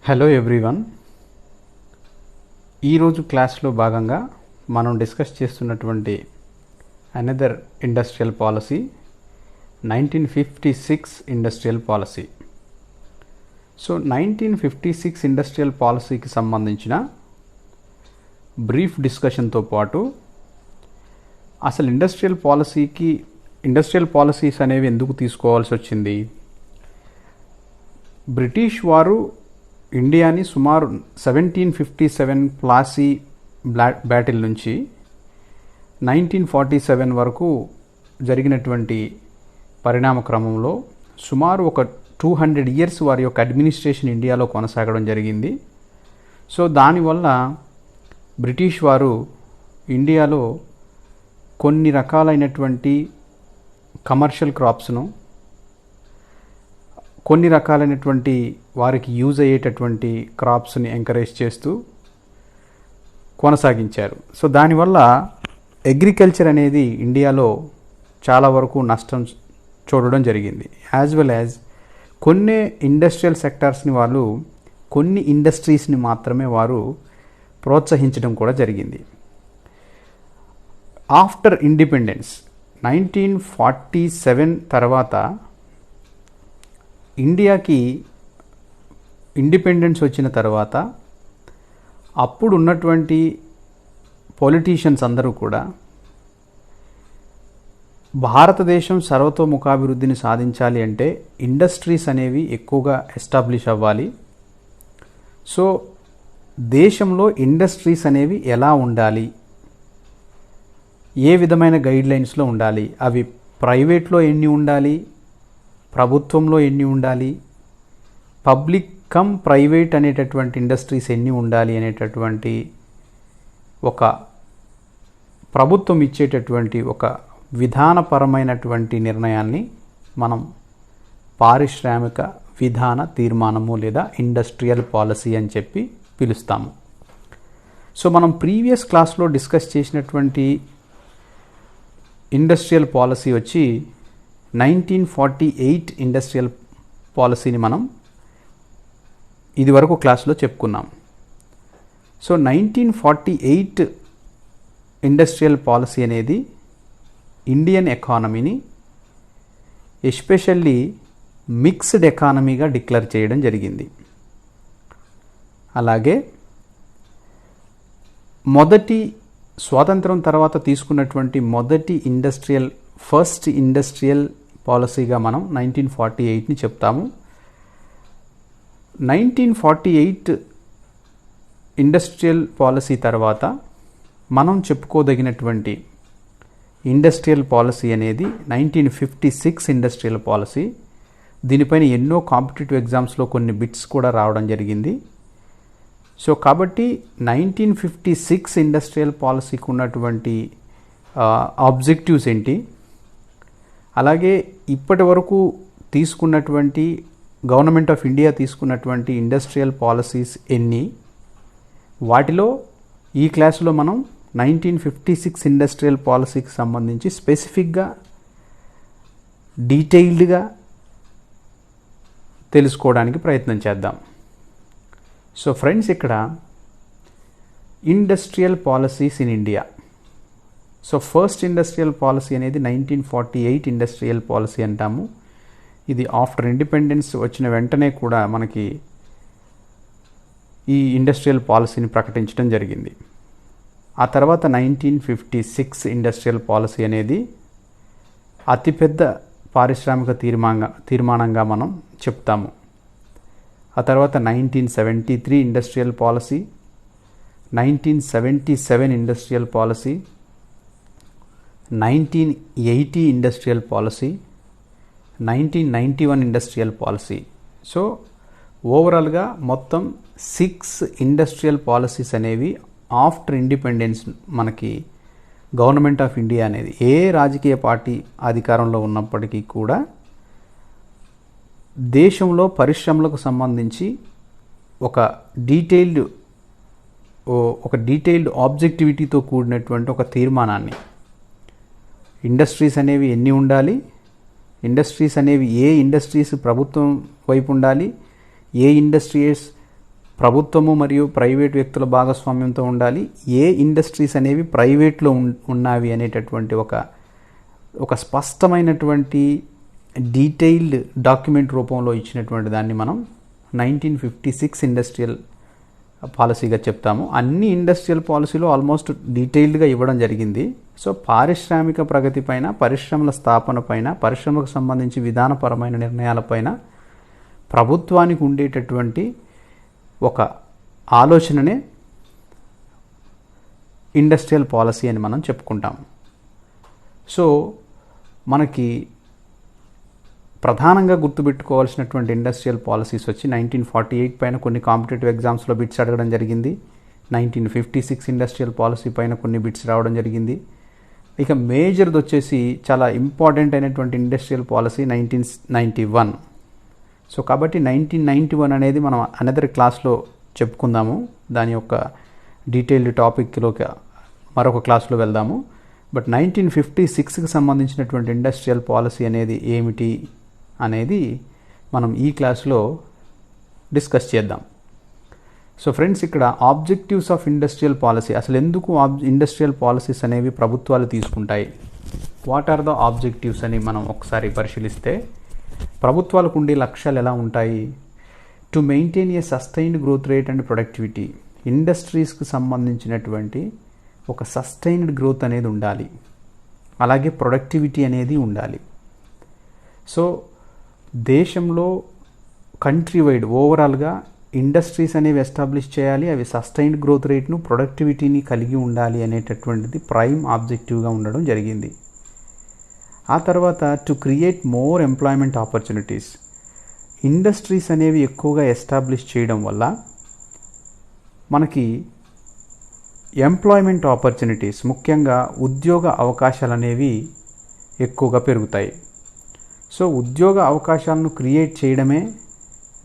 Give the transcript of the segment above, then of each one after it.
Hello everyone. ఈరోజు క్లాస్లో భాగంగా మనం డిస్కస్ చేస్తున్నటువంటి another industrial policy 1956 industrial policy. So 1956 industrial పాలసీకి సంబంధించిన బ్రీఫ్ డిస్కషన్తో పాటు అసలు ఇండస్ట్రియల్ పాలసీస్ అనేవి ఎందుకు తీసుకోవాల్సి వచ్చింది, బ్రిటిష్ వారు ఇండియాని సుమారు 1757 ప్లాసీ బ్యాటిల్ నుంచి 1947 వరకు జరిగినటువంటి పరిణామ క్రమంలో సుమారు ఒక 200 ఇయర్స్ వారి యొక్క అడ్మినిస్ట్రేషన్ ఇండియాలో కొనసాగడం జరిగింది. సో దానివల్ల బ్రిటిష్ వారు ఇండియాలో కొన్ని రకాలైనటువంటి కమర్షియల్ క్రాప్స్ను, కొన్ని రకాలైనటువంటి వారికి యూజ్ అయ్యేటటువంటి క్రాప్స్ని ఎంకరేజ్ చేస్తూ కొనసాగించారు. సో దానివల్ల అగ్రికల్చర్ అనేది ఇండియాలో చాలా వరకు నష్టం చూడడం జరిగింది. యాజ్ వెల్ యాజ్ కొన్ని ఇండస్ట్రియల్ సెక్టార్స్ని వాళ్ళు, కొన్ని ఇండస్ట్రీస్ని మాత్రమే వారు ప్రోత్సహించడం కూడా జరిగింది. ఆఫ్టర్ ఇండిపెండెన్స్ 1947 తర్వాత ఇండియాకి ఇండిపెండెన్స్ వచ్చిన తర్వాత అప్పుడు ఉన్నటువంటి పొలిటీషియన్స్ అందరూ కూడా భారతదేశం సర్వతోముఖాభివృద్ధిని సాధించాలి అంటే ఇండస్ట్రీస్ అనేవి ఎక్కువగా ఎస్టాబ్లిష్ అవ్వాలి. సో దేశంలో ఇండస్ట్రీస్ అనేవి ఎలా ఉండాలి, ఏ విధమైన గైడ్లైన్స్లో ఉండాలి, అవి ప్రైవేట్లో ఎన్ని ఉండాలి, ప్రభుత్వంలో ఎన్ని ఉండాలి, పబ్లిక్ కమ్ ప్రైవేట్ అనేటటువంటి ఇండస్ట్రీస్ ఎన్ని ఉండాలి అనేటటువంటి ఒక ప్రభుత్వం ఇచ్చేటటువంటి ఒక విధానపరమైనటువంటి నిర్ణయాన్ని మనం పారిశ్రామిక విధాన తీర్మానము లేదా ఇండస్ట్రియల్ పాలసీ అని చెప్పి పిలుస్తాము. సో మనం ప్రీవియస్ క్లాస్లో డిస్కస్ చేసినటువంటి ఇండస్ట్రియల్ పాలసీ వచ్చి 1948 ఇండస్ట్రియల్ పాలసీని మనం ఇదివరకు క్లాస్లో చెప్పుకున్నాం. సో 1948 ఇండస్ట్రియల్ పాలసీ అనేది ఇండియన్ ఎకానమీని ఎస్పెషల్లీ మిక్స్డ్ ఎకానమీగా డిక్లేర్ చేయడం జరిగింది. అలాగే మొదటి స్వాతంత్రం తర్వాత తీసుకున్నటువంటి మొదటి ఫస్ట్ ఇండస్ట్రియల్ పాలసీగా మనం 1948ని చెప్తాము. 1948 ఇండస్ట్రియల్ పాలసీ తర్వాత మనం చెప్పుకోదగినటువంటి ఇండస్ట్రియల్ పాలసీ అనేది 1956 ఇండస్ట్రియల్ పాలసీ. దీనిపైన ఎన్నో కాంపిటేటివ్ ఎగ్జామ్స్లో కొన్ని బిట్స్ కూడా రావడం జరిగింది. సో కాబట్టి 1956 ఇండస్ట్రియల్ పాలసీకి ఉన్నటువంటి ఆబ్జెక్టివ్స్ ఏంటి, అలాగే ఇప్పటి వరకు తీసుకున్నటువంటి గవర్నమెంట్ ఆఫ్ ఇండియా తీసుకున్నటువంటి ఇండస్ట్రియల్ పాలసీస్ ఎన్ని, వాటిలో ఈ క్లాసులో మనం 1956 ఇండస్ట్రియల్ పాలసీకి సంబంధించి స్పెసిఫిక్గా డీటెయిల్డ్గా తెలుసుకోవడానికి ప్రయత్నం చేద్దాం. సో ఫ్రెండ్స్, ఇక్కడ industrial policies in India. So first industrial policy అనేది 1948 ఇండస్ట్రియల్ పాలసీ అంటాము. ఇది ఆఫ్టర్ ఇండిపెండెన్స్ వచ్చిన వెంటనే కూడా మనకి ఈ ఇండస్ట్రియల్ పాలసీని ప్రకటించడం జరిగింది. ఆ తర్వాత 1956 ఇండస్ట్రియల్ పాలసీ అనేది అతిపెద్ద పారిశ్రామిక తీర్మానంగా మనం చెప్తాము. ఆ తర్వాత 1973 industrial policy, 1977 industrial policy, 1980 industrial policy, 1991 industrial policy. So ఓవరాల్గా మొత్తం 6 ఇండస్ట్రియల్ పాలసీస్ అనేవి ఆఫ్టర్ ఇండిపెండెన్స్ మనకి గవర్నమెంట్ ఆఫ్ ఇండియా అనేది ఏ రాజకీయ పార్టీ అధికారంలో ఉన్నప్పటికీ కూడా దేశంలో పరిశ్రమలకు సంబంధించి ఒక డీటెయిల్డ్ ఆబ్జెక్టివిటీతో కూడినటువంటి ఒక తీర్మానాన్ని, ఇండస్ట్రీస్ అనేవి ఎన్ని ఉండాలి, ఇండస్ట్రీస్ అనేవి ఏ ఇండస్ట్రీస్ ప్రభుత్వం వైపు ఉండాలి, ఏ ఇండస్ట్రీస్ ప్రభుత్వము మరియు ప్రైవేట్ వ్యక్తుల భాగస్వామ్యంతో ఉండాలి, ఏ ఇండస్ట్రీస్ అనేవి ప్రైవేట్లో ఉన్నవి అనేటటువంటి ఒక స్పష్టమైనటువంటి డీటెయిల్డ్ డాక్యుమెంట్ రూపంలో ఇచ్చినటువంటి దాన్ని మనం 1956 ఇండస్ట్రియల్ పాలసీగా చెప్తాము. అన్ని ఇండస్ట్రియల్ పాలసీలో ఆల్మోస్ట్ డీటెయిల్డ్గా ఇవ్వడం జరిగింది. సో పారిశ్రామిక ప్రగతి పైన, పరిశ్రమల స్థాపన పైన, పరిశ్రమకు సంబంధించి విధానపరమైన నిర్ణయాలపైన ప్రభుత్వానికి ఉండేటటువంటి ఒక ఆలోచననే ఇండస్ట్రియల్ పాలసీ అని మనం చెప్పుకుంటాం. సో మనకి ప్రధానంగా గుర్తుపెట్టుకోవాల్సినటువంటి ఇండస్ట్రియల్ పాలసీస్ వచ్చి 1948 పైన కొన్ని కాంపిటేటివ్ ఎగ్జామ్స్లో బిట్స్ అడగడం జరిగింది. 1956 ఇండస్ట్రియల్ పాలసీ పైన కొన్ని బిట్స్ రావడం జరిగింది. ఇక మేజర్ది వచ్చేసి చాలా ఇంపార్టెంట్ అయినటువంటి ఇండస్ట్రియల్ పాలసీ 1991. సో కాబట్టి 1991 అనేది మనం అనదర్ క్లాస్లో చెప్పుకుందాము. దాని యొక్క డీటెయిల్డ్ టాపిక్లోకి మరొక క్లాస్లో వెళ్దాము. బట్ 1956కి సంబంధించినటువంటి ఇండస్ట్రియల్ పాలసీ అనేది ఏమిటి అనేది మనం ఈ క్లాస్లో డిస్కస్ చేద్దాం. సో ఫ్రెండ్స్, ఇక్కడ ఆబ్జెక్టివ్స్ ఆఫ్ ఇండస్ట్రియల్ పాలసీ, అసలు ఎందుకు ఇండస్ట్రియల్ పాలసీస్ అనేవి ప్రభుత్వాలు తీసుకుంటాయి, వాట్ ఆర్ ద ఆబ్జెక్టివ్స్ అని మనం ఒకసారి పరిశీలిస్తే, ప్రభుత్వాలకు ఉండే లక్ష్యాలు ఎలా ఉంటాయి? To maintain a sustained growth rate and productivity, ఇండస్ట్రీస్కి సంబంధించినటువంటి ఒక సస్టైన్డ్ గ్రోత్ అనేది ఉండాలి, అలాగే ప్రొడక్టివిటీ అనేది ఉండాలి. సో దేశంలో కంట్రీ వైడ్ ఓవరాల్గా ఇండస్ట్రీస్ అనేవి ఎస్టాబ్లిష్ చేయాలి, అవి సస్టైన్డ్ గ్రోత్ రేట్ను, ప్రొడక్టివిటీని కలిగి ఉండాలి అనేటటువంటిది ప్రైమ్ ఆబ్జెక్టివ్గా ఉండడం జరిగింది. ఆ తర్వాత to create more employment opportunities, industries అనేవి ఎక్కువగా ఎస్టాబ్లిష్ చేయడం వల్ల మనకి ఎంప్లాయ్మెంట్ ఆపర్చునిటీస్, ముఖ్యంగా ఉద్యోగ అవకాశాలు అనేవి ఎక్కువగా పెరుగుతాయి. సో ఉద్యోగ అవకాశాలను క్రియేట్ చేయడమే,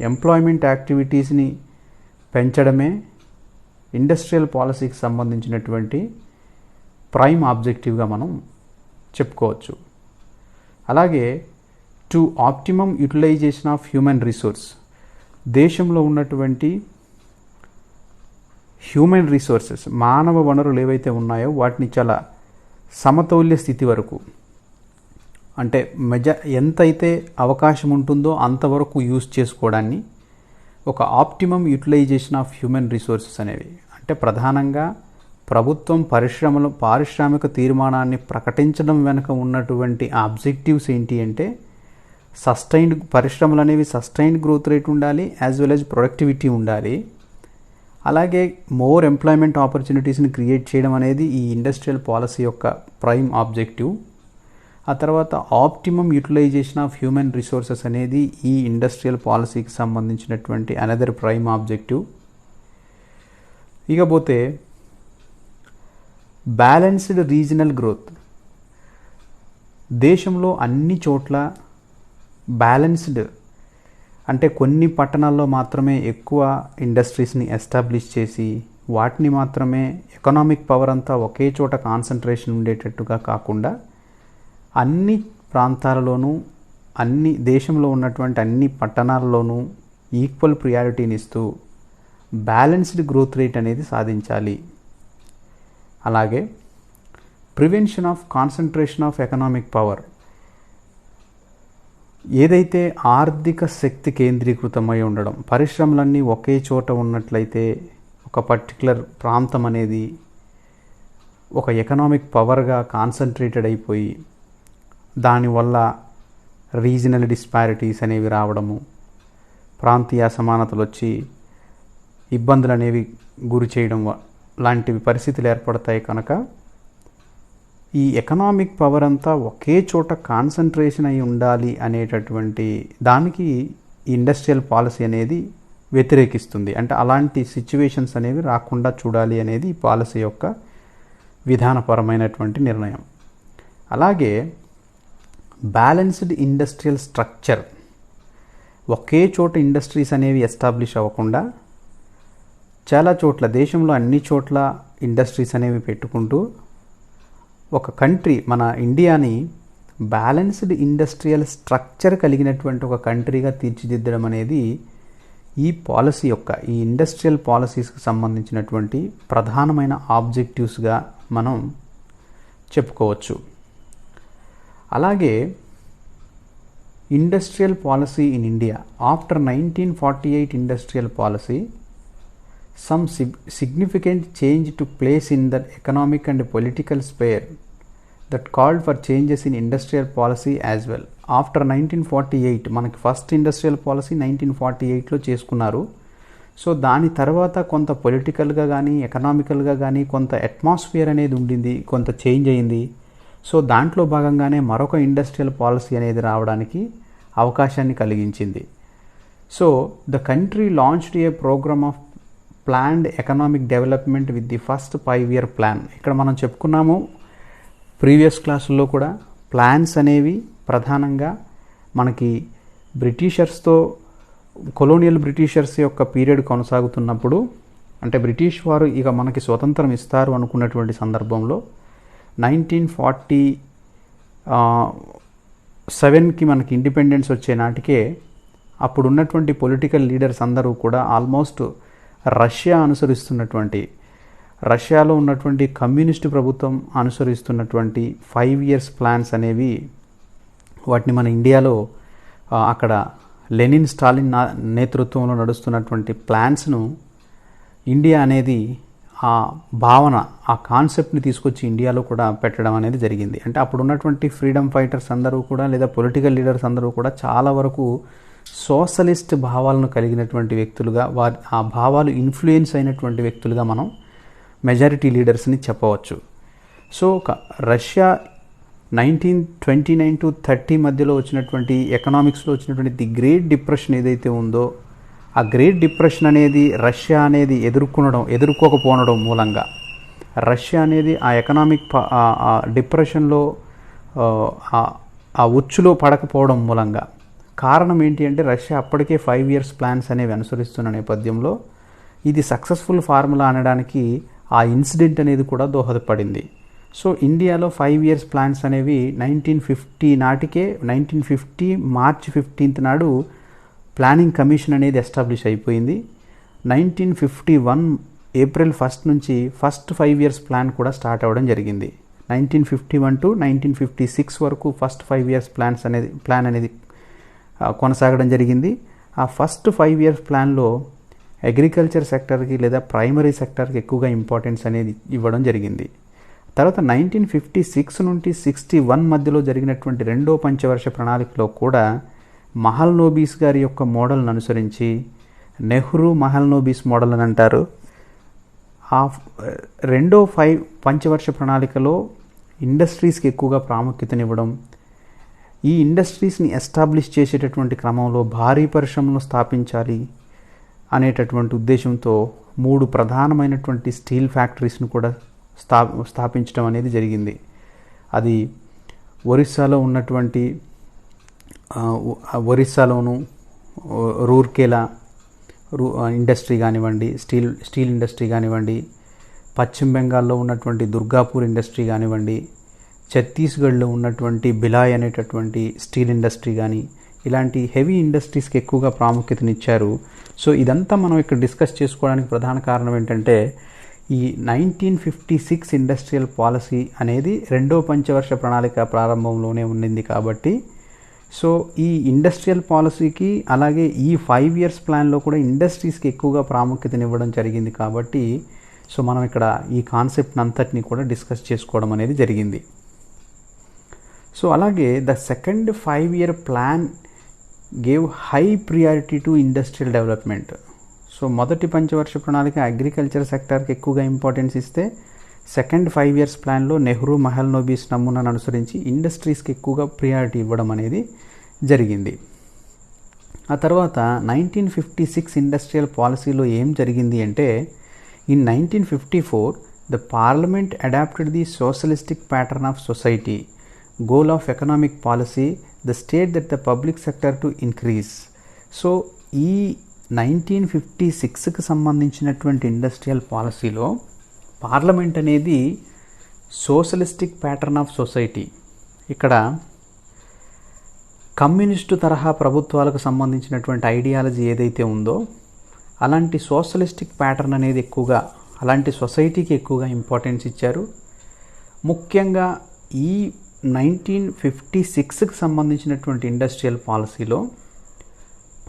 ఎంప్లాయ్మెంట్ యాక్టివిటీస్ని పెంచడమే ఇండస్ట్రియల్ పాలసీకి సంబంధించినటువంటి ప్రైమ్ ఆబ్జెక్టివ్గా మనం చెప్పుకోవచ్చు. అలాగే to optimum utilization of human resource, దేశంలో ఉన్నటువంటి హ్యూమన్ రిసోర్సెస్, మానవ వనరులు ఏవైతే ఉన్నాయో వాటిని చాలా సమతౌల్య స్థితి వరకు, అంటే ఎంతైతే అవకాశం ఉంటుందో అంతవరకు యూజ్ చేసుకోవడాన్ని ఒక optimum utilization of human resources అనేవి, అంటే ప్రధానంగా ప్రభుత్వం పారిశ్రామిక తీర్మానాన్ని ప్రకటించడం వెనుక ఉన్నటువంటి ఆబ్జెక్టివ్స్ ఏంటి అంటే, పరిశ్రమలు అనేవి సస్టైన్డ్ గ్రోత్ రేట్ ఉండాలి, యాజ్ వెల్ యాజ్ ప్రొడక్టివిటీ ఉండాలి, అలాగే మోర్ ఎంప్లాయ్మెంట్ ఆపర్చునిటీస్ని క్రియేట్ చేయడం అనేది ఈ ఇండస్ట్రియల్ పాలసీ యొక్క ప్రైమ్ ఆబ్జెక్టివ్. ఆ తర్వాత optimum utilization of human resources అనేది ఈ ఇండస్ట్రియల్ పాలసీకి సంబంధించినటువంటి అనదర్ ప్రైమ్ ఆబ్జెక్టివ్. ఇకపోతే బ్యాలెన్స్డ్ రీజనల్ గ్రోత్, దేశంలో అన్ని చోట్ల బ్యాలెన్స్డ్, అంటే కొన్ని పట్టణాల్లో మాత్రమే ఎక్కువ ఇండస్ట్రీస్ని ఎస్టాబ్లిష్ చేసి వాటిని మాత్రమే ఎకనామిక్ పవర్ అంతా ఒకే చోట కాన్సన్ట్రేషన్ ఉండేటట్టుగా కాకుండా అన్ని ప్రాంతాలలోనూ, దేశంలో ఉన్నటువంటి అన్ని పట్టణాల్లోనూ ఈక్వల్ ప్రియారిటీని ఇస్తూ బ్యాలెన్స్డ్ గ్రోత్ రేట్ అనేది సాధించాలి. అలాగే prevention of concentration of economic power, ఏదైతే ఆర్థిక శక్తి కేంద్రీకృతమై ఉండడం, పరిశ్రమలన్నీ ఒకే చోట ఉన్నట్లయితే ఒక పర్టికులర్ ప్రాంతం అనేది ఒక ఎకనామిక్ పవర్గా కాన్సన్ట్రేటెడ్ అయిపోయి దానివల్ల రీజనల్ డిస్పారిటీస్ అనేవి రావడము, ప్రాంతీయ అసమానతలు వచ్చి ఇబ్బందులు అనేవి గురి చేయడం లాంటివి పరిస్థితులు ఏర్పడతాయి. కనుక ఈ ఎకనామిక్ పవర్ అంతా ఒకే చోట కాన్సన్ట్రేషన్ అయి ఉండాలి అనేటటువంటి దానికి ఇండస్ట్రియల్ పాలసీ అనేది వ్యతిరేకిస్తుంది. అంటే అలాంటి సిచ్యువేషన్స్ అనేవి రాకుండా చూడాలి అనేది ఈ పాలసీ యొక్క విధానపరమైనటువంటి నిర్ణయం. అలాగే బ్యాలెన్స్డ్ ఇండస్ట్రియల్ స్ట్రక్చర్, ఒకే చోట ఇండస్ట్రీస్ అనేవి ఎస్టాబ్లిష్ అవ్వకుండా చాలా చోట్ల, దేశంలో అన్ని చోట్ల ఇండస్ట్రీస్ అనేవి పెట్టుకుంటూ ఒక కంట్రీ, మన ఇండియాని బ్యాలెన్స్డ్ ఇండస్ట్రియల్ స్ట్రక్చర్ కలిగినటువంటి ఒక కంట్రీగా తీర్చిదిద్దడం అనేది ఈ ఇండస్ట్రియల్ పాలసీస్కి సంబంధించినటువంటి ప్రధానమైన ఆబ్జెక్టివ్స్గా మనం చెప్పుకోవచ్చు. అలాగే industrial policy in India after 1948 industrial policy some significant change took place in the economic and political sphere that called for changes in industrial policy as well. After 1948 మనకి ఫస్ట్ ఇండస్ట్రియల్ పాలసీ 1948లో చేసుకున్నారు. So దాని తర్వాత కొంత పొలిటికల్గా కానీ ఎకనామికల్గా కానీ కొంత atmosphere అనేది ఉండింది, కొంత చేంజ్ అయింది. సో దాంట్లో భాగంగానే మరొక ఇండస్ట్రియల్ పాలసీ అనేది రావడానికి అవకాశాన్ని కలిగించింది. So the country launched a program of planned economic development with the first 5-year plan. ఇక్కడ మనం చెప్పుకున్నాము ప్రీవియస్ క్లాసుల్లో కూడా, ప్లాన్స్ అనేవి ప్రధానంగా మనకి బ్రిటిషర్స్తో కొలోనియల్ బ్రిటిషర్స్ యొక్క పీరియడ్ కొనసాగుతున్నప్పుడు, అంటే బ్రిటిష్ వారు ఇక మనకి స్వతంత్రం ఇస్తారు అనుకున్నటువంటి సందర్భంలో 1947కి మనకి ఇండిపెండెన్స్ వచ్చే నాటికే అప్పుడున్నటువంటి పొలిటికల్ లీడర్స్ అందరూ కూడా ఆల్మోస్ట్ రష్యాలో ఉన్నటువంటి కమ్యూనిస్టు ప్రభుత్వం అనుసరిస్తున్నటువంటి 5 years ప్లాన్స్ అనేవి, వాటిని మన ఇండియాలో అక్కడ లెనిన్ స్టాలిన్ నేతృత్వంలో నడుస్తున్నటువంటి ప్లాన్స్ను ఇండియా అనేది ఆ భావన, ఆ కాన్సెప్ట్ని తీసుకొచ్చి ఇండియాలో కూడా పెట్టడం అనేది జరిగింది. అంటే అప్పుడు ఉన్నటువంటి ఫ్రీడమ్ ఫైటర్స్ అందరూ కూడా లేదా పొలిటికల్ లీడర్స్ అందరూ కూడా చాలా వరకు సోషలిస్ట్ భావాలను కలిగినటువంటి వ్యక్తులుగా, ఆ భావాలు ఇన్ఫ్లుయెన్స్ అయినటువంటి వ్యక్తులుగా మనం మెజారిటీ లీడర్స్ని చెప్పవచ్చు. సో రష్యా 1929 to 30 మధ్యలో వచ్చినటువంటి ఎకనామిక్స్లో వచ్చినటువంటి ది గ్రేట్ డిప్రెషన్ ఏదైతే ఉందో, ఆ గ్రేట్ డిప్రెషన్ అనేది రష్యా అనేది ఎదుర్కోకపోవడం మూలంగా, రష్యా అనేది ఆ ఎకనామిక్ డిప్రెషన్లో ఆ ఉచ్చులో పడకపోవడం మూలంగా కారణం ఏంటి అంటే, రష్యా అప్పటికే 5 years ప్లాన్స్ అనేవి అనుసరిస్తున్న నేపథ్యంలో ఇది సక్సెస్ఫుల్ ఫార్ములా అనడానికి ఆ ఇన్సిడెంట్ అనేది కూడా దోహదపడింది. సో ఇండియాలో 5 years ప్లాన్స్ అనేవి 1950 మార్చ్ 15th నాడు ప్లానింగ్ కమిషన్ అనేది ఎస్టాబ్లిష్ అయిపోయింది. 1951 ఏప్రిల్ 1st నుంచి ఫస్ట్ 5 years ప్లాన్ కూడా స్టార్ట్ అవ్వడం జరిగింది. 1951 to 1956 వరకు ఫస్ట్ 5 years ప్లాన్ అనేది కొనసాగడం జరిగింది. ఆ ఫస్ట్ 5 years ప్లాన్లో అగ్రికల్చర్ సెక్టర్కి లేదా ప్రైమరీ సెక్టర్కి ఎక్కువగా ఇంపార్టెన్స్ అనేది ఇవ్వడం జరిగింది. తర్వాత 1956 నుండి 61 మధ్యలో జరిగినటువంటి రెండో పంచవర్ష ప్రణాళికలో కూడా మహల్నోబిస్ గారి యొక్క మోడల్ను అనుసరించి, నెహ్రూ మహల్నోబిస్ మోడల్ అని అంటారు, ఆ రెండో పంచవర్ష ప్రణాళికలో ఇండస్ట్రీస్కి ఎక్కువగా ప్రాముఖ్యతనివ్వడం, ఈ ఇండస్ట్రీస్ని ఎస్టాబ్లిష్ చేసేటటువంటి క్రమంలో భారీ పరిశ్రమలను స్థాపించాలి అనేటటువంటి ఉద్దేశంతో 3 ప్రధానమైనటువంటి స్టీల్ ఫ్యాక్టరీస్ను కూడా స్థాపించడం అనేది జరిగింది. అది ఒరిస్సాలోను రూర్కేలా ఇండస్ట్రీ కానివ్వండి, స్టీల్ ఇండస్ట్రీ కానివ్వండి, పశ్చిమ బెంగాల్లో ఉన్నటువంటి దుర్గాపూర్ ఇండస్ట్రీ కానివ్వండి, ఛత్తీస్గఢ్లో ఉన్నటువంటి బిలాయ్ అనేటటువంటి స్టీల్ ఇండస్ట్రీ కానీ, ఇలాంటి హెవీ ఇండస్ట్రీస్కి ఎక్కువగా ప్రాముఖ్యతనిచ్చారు. సో ఇదంతా మనం ఇక్కడ డిస్కస్ చేసుకోవడానికి ప్రధాన కారణం ఏంటంటే, ఈ 1956 ఇండస్ట్రియల్ పాలసీ అనేది రెండో పంచవర్ష ప్రణాళిక ప్రారంభంలోనే ఉండింది కాబట్టి, సో ఈ ఇండస్ట్రియల్ పాలసీకి అలాగే ఈ 5 years ప్లాన్లో కూడా ఇండస్ట్రీస్కి ఎక్కువగా ప్రాముఖ్యతనివ్వడం జరిగింది కాబట్టి, సో మనం ఇక్కడ ఈ కాన్సెప్ట్ అంతటిని కూడా డిస్కస్ చేసుకోవడం అనేది జరిగింది. సో అలాగే the second 5 year plan gave high priority to industrial development. So మొదటి పంచవర్ష ప్రణాళిక అగ్రికల్చర్ సెక్టార్కి ఎక్కువగా ఇంపార్టెన్స్ ఇస్తే, సెకండ్ 5 years ప్లాన్లో నెహ్రూ మహల్నోబిస్ నమూనాను అనుసరించి ఇండస్ట్రీస్కి ఎక్కువగా ప్రియారిటీ ఇవ్వడం అనేది జరిగింది. ఆ తర్వాత 1956 ఇండస్ట్రియల్ పాలసీలో ఏం జరిగింది అంటే, in 1954 the parliament adopted the socialistic pattern of society, goal of economic policy, the state that the public sector to increase. So ఈ 1956కి సంబంధించినటువంటి ఇండస్ట్రియల్ పాలసీలో పార్లమెంట్ అనేది సోషలిస్టిక్ ప్యాటర్న్ ఆఫ్ సొసైటీ, ఇక్కడ కమ్యూనిస్టు తరహా ప్రభుత్వాలకు సంబంధించినటువంటి ఐడియాలజీ ఏదైతే ఉందో అలాంటి సోషలిస్టిక్ ప్యాటర్న్ అనేది ఎక్కువగా, అలాంటి సొసైటీకి ఎక్కువగా ఇంపార్టెన్స్ ఇచ్చారు. ముఖ్యంగా ఈ 1956కి సంబంధించినటువంటి ఇండస్ట్రియల్ పాలసీలో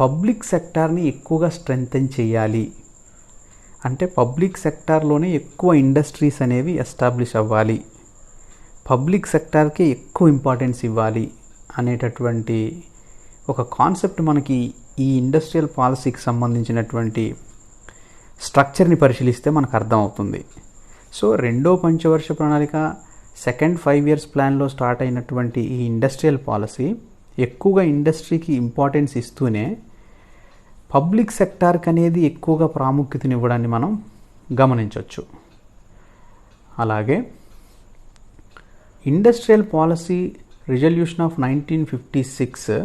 పబ్లిక్ సెక్టార్ని ఎక్కువగా స్ట్రెంగ్తెన్ చేయాలి, అంటే పబ్లిక్ సెక్టార్లోనే ఎక్కువ ఇండస్ట్రీస్ అనేవి ఎస్టాబ్లిష్ అవ్వాలి, పబ్లిక్ సెక్టార్కి ఎక్కువ ఇంపార్టెన్స్ ఇవ్వాలి అనేటటువంటి ఒక కాన్సెప్ట్ మనకి ఈ ఇండస్ట్రియల్ పాలసీకి సంబంధించినటువంటి స్ట్రక్చర్ని పరిశీలిస్తే మనకు అర్థమవుతుంది. సో రెండో పంచవర్ష ప్రణాళిక, సెకండ్ 5 years ప్లాన్లో స్టార్ట్ అయినటువంటి ఈ ఇండస్ట్రియల్ పాలసీ ఎక్కువగా ఇండస్ట్రీకి ఇంపార్టెన్స్ ఇస్తూనే పబ్లిక్ సెక్టార్కి అనేది ఎక్కువగా ప్రాముఖ్యతనివ్వడాన్ని మనం గమనించవచ్చు. అలాగే industrial policy resolution of 1956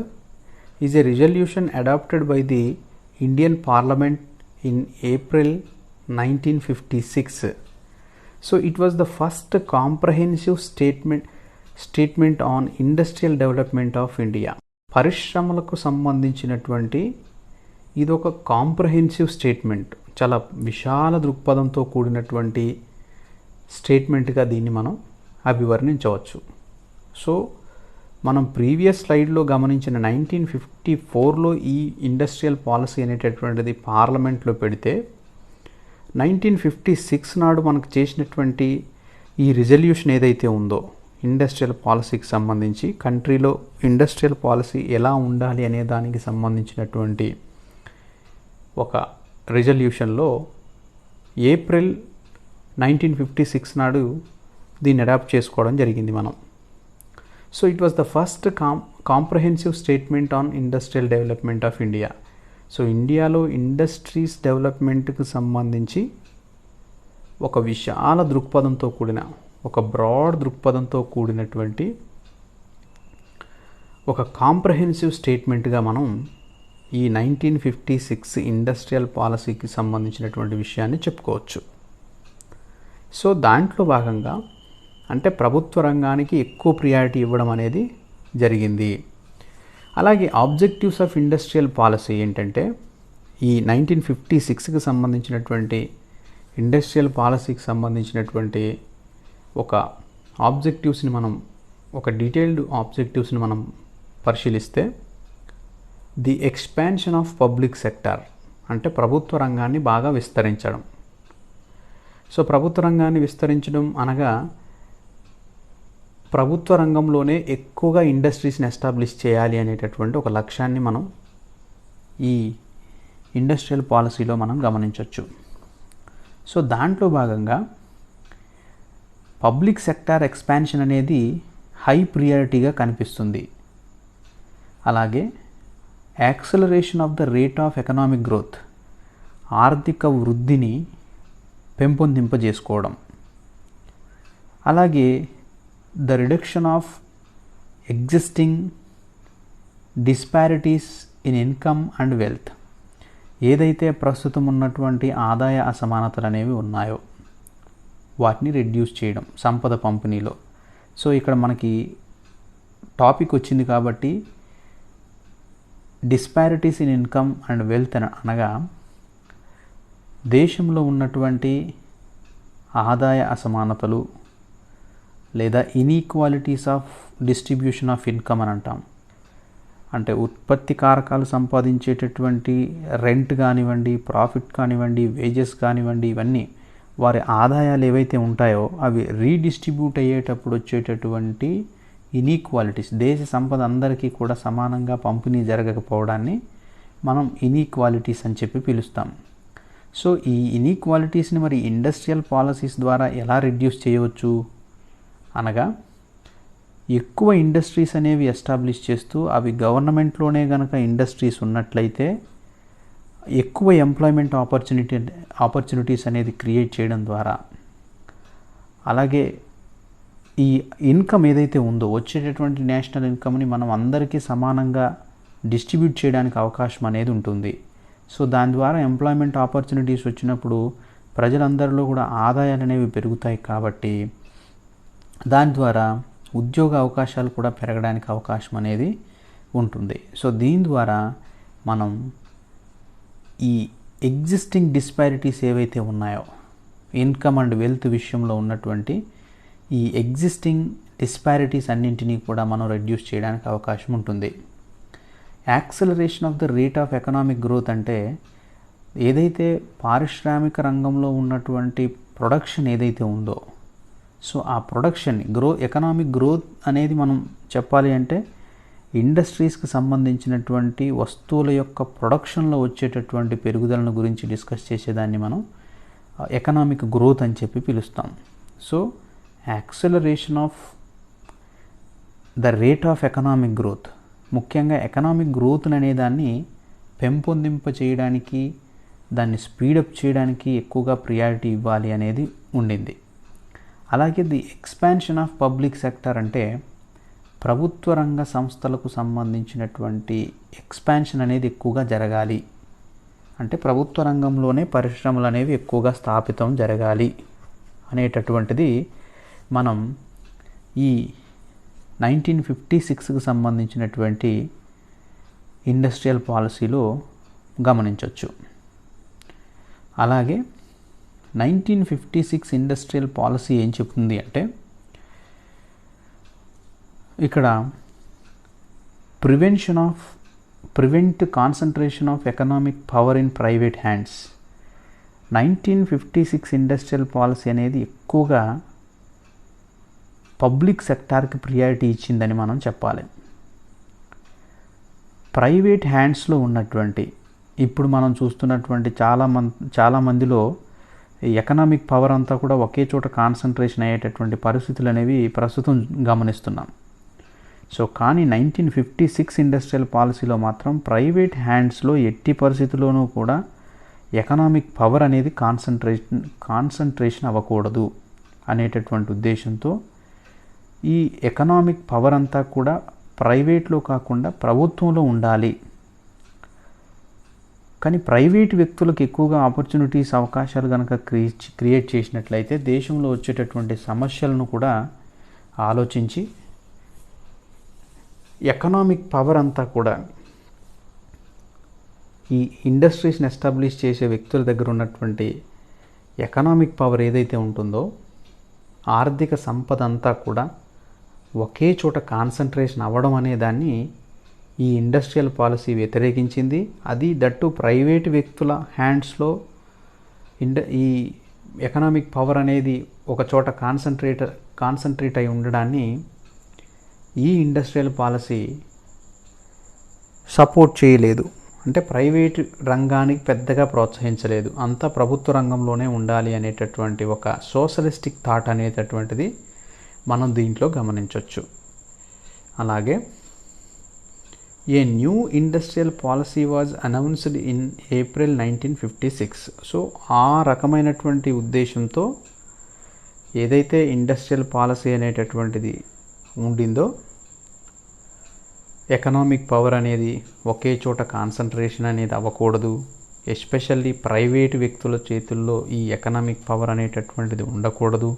is a resolution adopted by the Indian Parliament in April 1956. So it was the first comprehensive statement on industrial development of India. పరిశ్రమలకు సంబంధించినటువంటి ఇది ఒక కాంప్రహెన్సివ్ స్టేట్మెంట్, చాలా విశాల దృక్పథంతో కూడినటువంటి స్టేట్మెంట్గా దీన్ని మనం అభివర్ణించవచ్చు. సో మనం ప్రీవియస్ స్లైడ్లో గమనించిన 1954లో ఈ ఇండస్ట్రియల్ పాలసీ అనేటటువంటిది పార్లమెంట్లో పెడితే 1956 నాడు మనకు చేసినటువంటి ఈ రిజల్యూషన్ ఏదైతే ఉందో ఇండస్ట్రియల్ పాలసీకి సంబంధించి, కంట్రీలో ఇండస్ట్రియల్ పాలసీ ఎలా ఉండాలి అనే దానికి సంబంధించినటువంటి ఒక రిజల్యూషన్లో ఏప్రిల్ 1956 నాడు దీన్ని అడాప్ట్ చేసుకోవడం జరిగింది మనం. So it was the first comprehensive statement on industrial development of India. So ఇండియాలో ఇండస్ట్రీస్ డెవలప్మెంట్కి సంబంధించి ఒక విశాల దృక్పథంతో కూడిన, ఒక బ్రాడ్ దృక్పథంతో కూడినటువంటి ఒక కాంప్రహెన్సివ్ స్టేట్మెంట్గా మనం ఈ 1956 ఇండస్ట్రియల్ పాలసీకి సంబంధించినటువంటి విషయాన్ని చెప్పుకోవచ్చు. సో దాంట్లో భాగంగా అంటే ప్రభుత్వ రంగానికి ఎక్కువ ప్రియారిటీ ఇవ్వడం అనేది జరిగింది. అలాగే ఆబ్జెక్టివ్స్ ఆఫ్ ఇండస్ట్రియల్ పాలసీ ఏంటంటే ఈ 1956కి సంబంధించినటువంటి ఇండస్ట్రియల్ పాలసీకి సంబంధించినటువంటి ఒక ఆబ్జెక్టివ్స్ని మనం, ఒక డీటెయిల్డ్ ఆబ్జెక్టివ్స్ని మనం పరిశీలిస్తే the expansion of public sector, అంటే ప్రభుత్వ రంగాన్ని బాగా విస్తరించడం. సో ప్రభుత్వ రంగాన్ని విస్తరించడం అనగా ప్రభుత్వ రంగంలోనే ఎక్కువగా ఇండస్ట్రీస్ని ఎస్టాబ్లిష్ చేయాలి అనేటటువంటి ఒక లక్ష్యాన్ని మనం ఈ ఇండస్ట్రియల్ పాలసీలో మనం గమనించవచ్చు. సో దాంట్లో భాగంగా పబ్లిక్ సెక్టార్ ఎక్స్పాన్షన్ అనేది హై ప్రియారిటీగా కనిపిస్తుంది. అలాగే acceleration of the rate of economic growth, ఆర్థిక వృద్ధిని పెంపొందింపజేసుకోవడం. అలాగే the reduction of existing disparities in income and wealth, ఏదైతే ప్రస్తుతం ఉన్నటువంటి ఆదాయ అసమానతలు అనేవి ఉన్నాయో వాటిని రెడ్యూస్ చేయడం సంపద పంపిణీలో. సో ఇక్కడ మనకి టాపిక్ వచ్చింది కాబట్టి disparities in income and wealth అనగా దేశంలో ఉన్నటువంటి ఆదాయ అసమానతలు లేదా inequalities of distribution of income అని అంటాం. అంటే ఉత్పత్తి కారకాలు సంపాదించేటటువంటి రెంట్ కానివ్వండి, ప్రాఫిట్ కానివ్వండి, వేజెస్ కానివ్వండి, ఇవన్నీ వారి ఆదాయాలు ఏవైతే ఉంటాయో అవి రీడిస్ట్రిబ్యూట్ అయ్యేటప్పుడు వచ్చేటటువంటి ఇన్ఈక్వాలిటీస్, దేశ సంపద అందరికీ కూడా సమానంగా పంపిణీ జరగకపోవడాన్ని మనం ఇన్ఈక్వాలిటీస్ అని చెప్పి పిలుస్తాం. సో ఈ ఇన్ఈక్వాలిటీస్ని మరి ఇండస్ట్రియల్ పాలసీస్ ద్వారా ఎలా రెడ్యూస్ చేయవచ్చు అనగా ఎక్కువ ఇండస్ట్రీస్ అనేవి ఎస్టాబ్లిష్ చేస్తూ అవి గవర్నమెంట్లోనే కనుక ఇండస్ట్రీస్ ఉన్నట్లయితే ఎక్కువ ఎంప్లాయ్మెంట్ ఆపర్చునిటీస్ అనేది క్రియేట్ చేయడం ద్వారా, అలాగే ఈ ఇన్కమ్ ఏదైతే ఉందో వచ్చేటటువంటి నేషనల్ ఇన్కమ్ని మనం అందరికీ సమానంగా డిస్ట్రిబ్యూట్ చేయడానికి అవకాశం అనేది ఉంటుంది. సో దాని ద్వారా ఎంప్లాయ్మెంట్ ఆపర్చునిటీస్ వచ్చినప్పుడు ప్రజలందరిలో కూడా ఆదాయాలు అనేవి పెరుగుతాయి కాబట్టి దాని ద్వారా ఉద్యోగ అవకాశాలు కూడా పెరగడానికి అవకాశం అనేది ఉంటుంది. సో దీని ద్వారా మనం ఈ ఎగ్జిస్టింగ్ డిస్పారిటీస్ ఏవైతే ఉన్నాయో ఇన్కమ్ అండ్ వెల్త్ విషయంలో ఉన్నటువంటి ఈ ఎగ్జిస్టింగ్ డిస్పారిటీస్ అన్నింటినీ కూడా మనం రెడ్యూస్ చేయడానికి అవకాశం ఉంటుంది. Acceleration of the rate of economic growth అంటే ఏదైతే పారిశ్రామిక రంగంలో ఉన్నటువంటి ప్రొడక్షన్ ఏదైతే ఉందో, సో ఆ ప్రొడక్షన్ ఎకనామిక్ గ్రోత్ అనేది మనం చెప్పాలి అంటే ఇండస్ట్రీస్కి సంబంధించినటువంటి వస్తువుల యొక్క ప్రొడక్షన్లో వచ్చేటటువంటి పెరుగుదలను గురించి డిస్కస్ చేసేదాన్ని మనం ఎకనామిక్ గ్రోత్ అని చెప్పి పిలుస్తాం. So acceleration of the rate of economic growth, ముఖ్యంగా ఎకనామిక్ గ్రోత్ అనే దాన్ని పెంపొందింప చేయడానికి, దాన్ని స్పీడప్ చేయడానికి ఎక్కువగా ప్రియారిటీ ఇవ్వాలి అనేది ఉండింది. అలాగే the expansion of public sector అంటే ప్రభుత్వ రంగ సంస్థలకు సంబంధించినటువంటి ఎక్స్పాన్షన్ అనేది ఎక్కువగా జరగాలి. అంటే ప్రభుత్వ రంగంలోనే పరిశ్రమలు అనేవి ఎక్కువగా స్థాపితం జరగాలి అనేటటువంటిది మనం ఈ 1956కు సంబంధించినటువంటి ఇండస్ట్రియల్ పాలసీలో గమనించవచ్చు. అలాగే 1956 ఇండస్ట్రియల్ పాలసీ ఏం చెప్తుంది అంటే ఇక్కడ prevent concentration of economic power in private hands. 1956 industrial policy అనేది ఎక్కువగా పబ్లిక్ సెక్టార్కి ప్రియారిటీ ఇచ్చిందని మనం చెప్పాలి. ప్రైవేట్ హ్యాండ్స్లో ఉన్నటువంటి ఇప్పుడు మనం చూస్తున్నటువంటి చాలామందిలో ఎకనామిక్ పవర్ అంతా కూడా ఒకే చోట కాన్సన్ట్రేషన్ అయ్యేటటువంటి పరిస్థితులు అనేవి ప్రస్తుతం గమనిస్తున్నాం. సో కానీ 1956 ఇండస్ట్రియల్ పాలసీలో మాత్రం ప్రైవేట్ హ్యాండ్స్లో ఎట్టి పరిస్థితుల్లోనూ కూడా ఎకనామిక్ పవర్ అనేది కాన్సన్ట్రేషన్ అవ్వకూడదు అనేటటువంటి ఉద్దేశంతో ఈ ఎకనామిక్ పవర్ అంతా కూడా ప్రైవేట్లో కాకుండా ప్రభుత్వంలో ఉండాలి. కానీ ప్రైవేట్ వ్యక్తులకు ఎక్కువగా ఆపర్చునిటీస్, అవకాశాలు కనుక క్రియేట్ చేసినట్లయితే దేశంలో వచ్చేటటువంటి సమస్యలను కూడా ఆలోచించి ఎకనామిక్ పవర్ అంతా కూడా ఈ ఇండస్ట్రీస్ని ఎస్టాబ్లిష్ చేసే వ్యక్తుల దగ్గర ఉన్నటువంటి ఎకనామిక్ పవర్ ఏదైతే ఉంటుందో ఆర్థిక సంపద అంతా కూడా ఒకే చోట కాన్సన్ట్రేషన్ అవ్వడం అనే దాన్ని ఈ ఇండస్ట్రియల్ పాలసీ వ్యతిరేకించింది. అది దట్టు ప్రైవేట్ వ్యక్తుల హ్యాండ్స్లో ఈ ఎకనామిక్ పవర్ అనేది ఒక చోట కాన్సన్ట్రేట్ అయి ఉండడాన్ని ఈ ఇండస్ట్రియల్ పాలసీ సపోర్ట్ చేయలేదు. అంటే ప్రైవేట్ రంగానికి పెద్దగా ప్రోత్సహించలేదు, అంతా ప్రభుత్వ రంగంలోనే ఉండాలి అనేటటువంటి ఒక సోషలిస్టిక్ థాట్ అనేటటువంటిది మనం దీంట్లో గమనించవచ్చు. అలాగే a new industrial policy was announced in April 1956. So ఆ రకమైనటువంటి ఉద్దేశంతో ఏదైతే ఇండస్ట్రియల్ పాలసీ అనేటటువంటిది ఉండిందో ఎకనామిక్ పవర్ అనేది ఒకే చోట కాన్సన్ట్రేషన్ అనేది అవ్వకూడదు, ఎస్పెషల్లీ ప్రైవేటు వ్యక్తుల చేతుల్లో ఈ ఎకనామిక్ పవర్ అనేటటువంటిది ఉండకూడదు,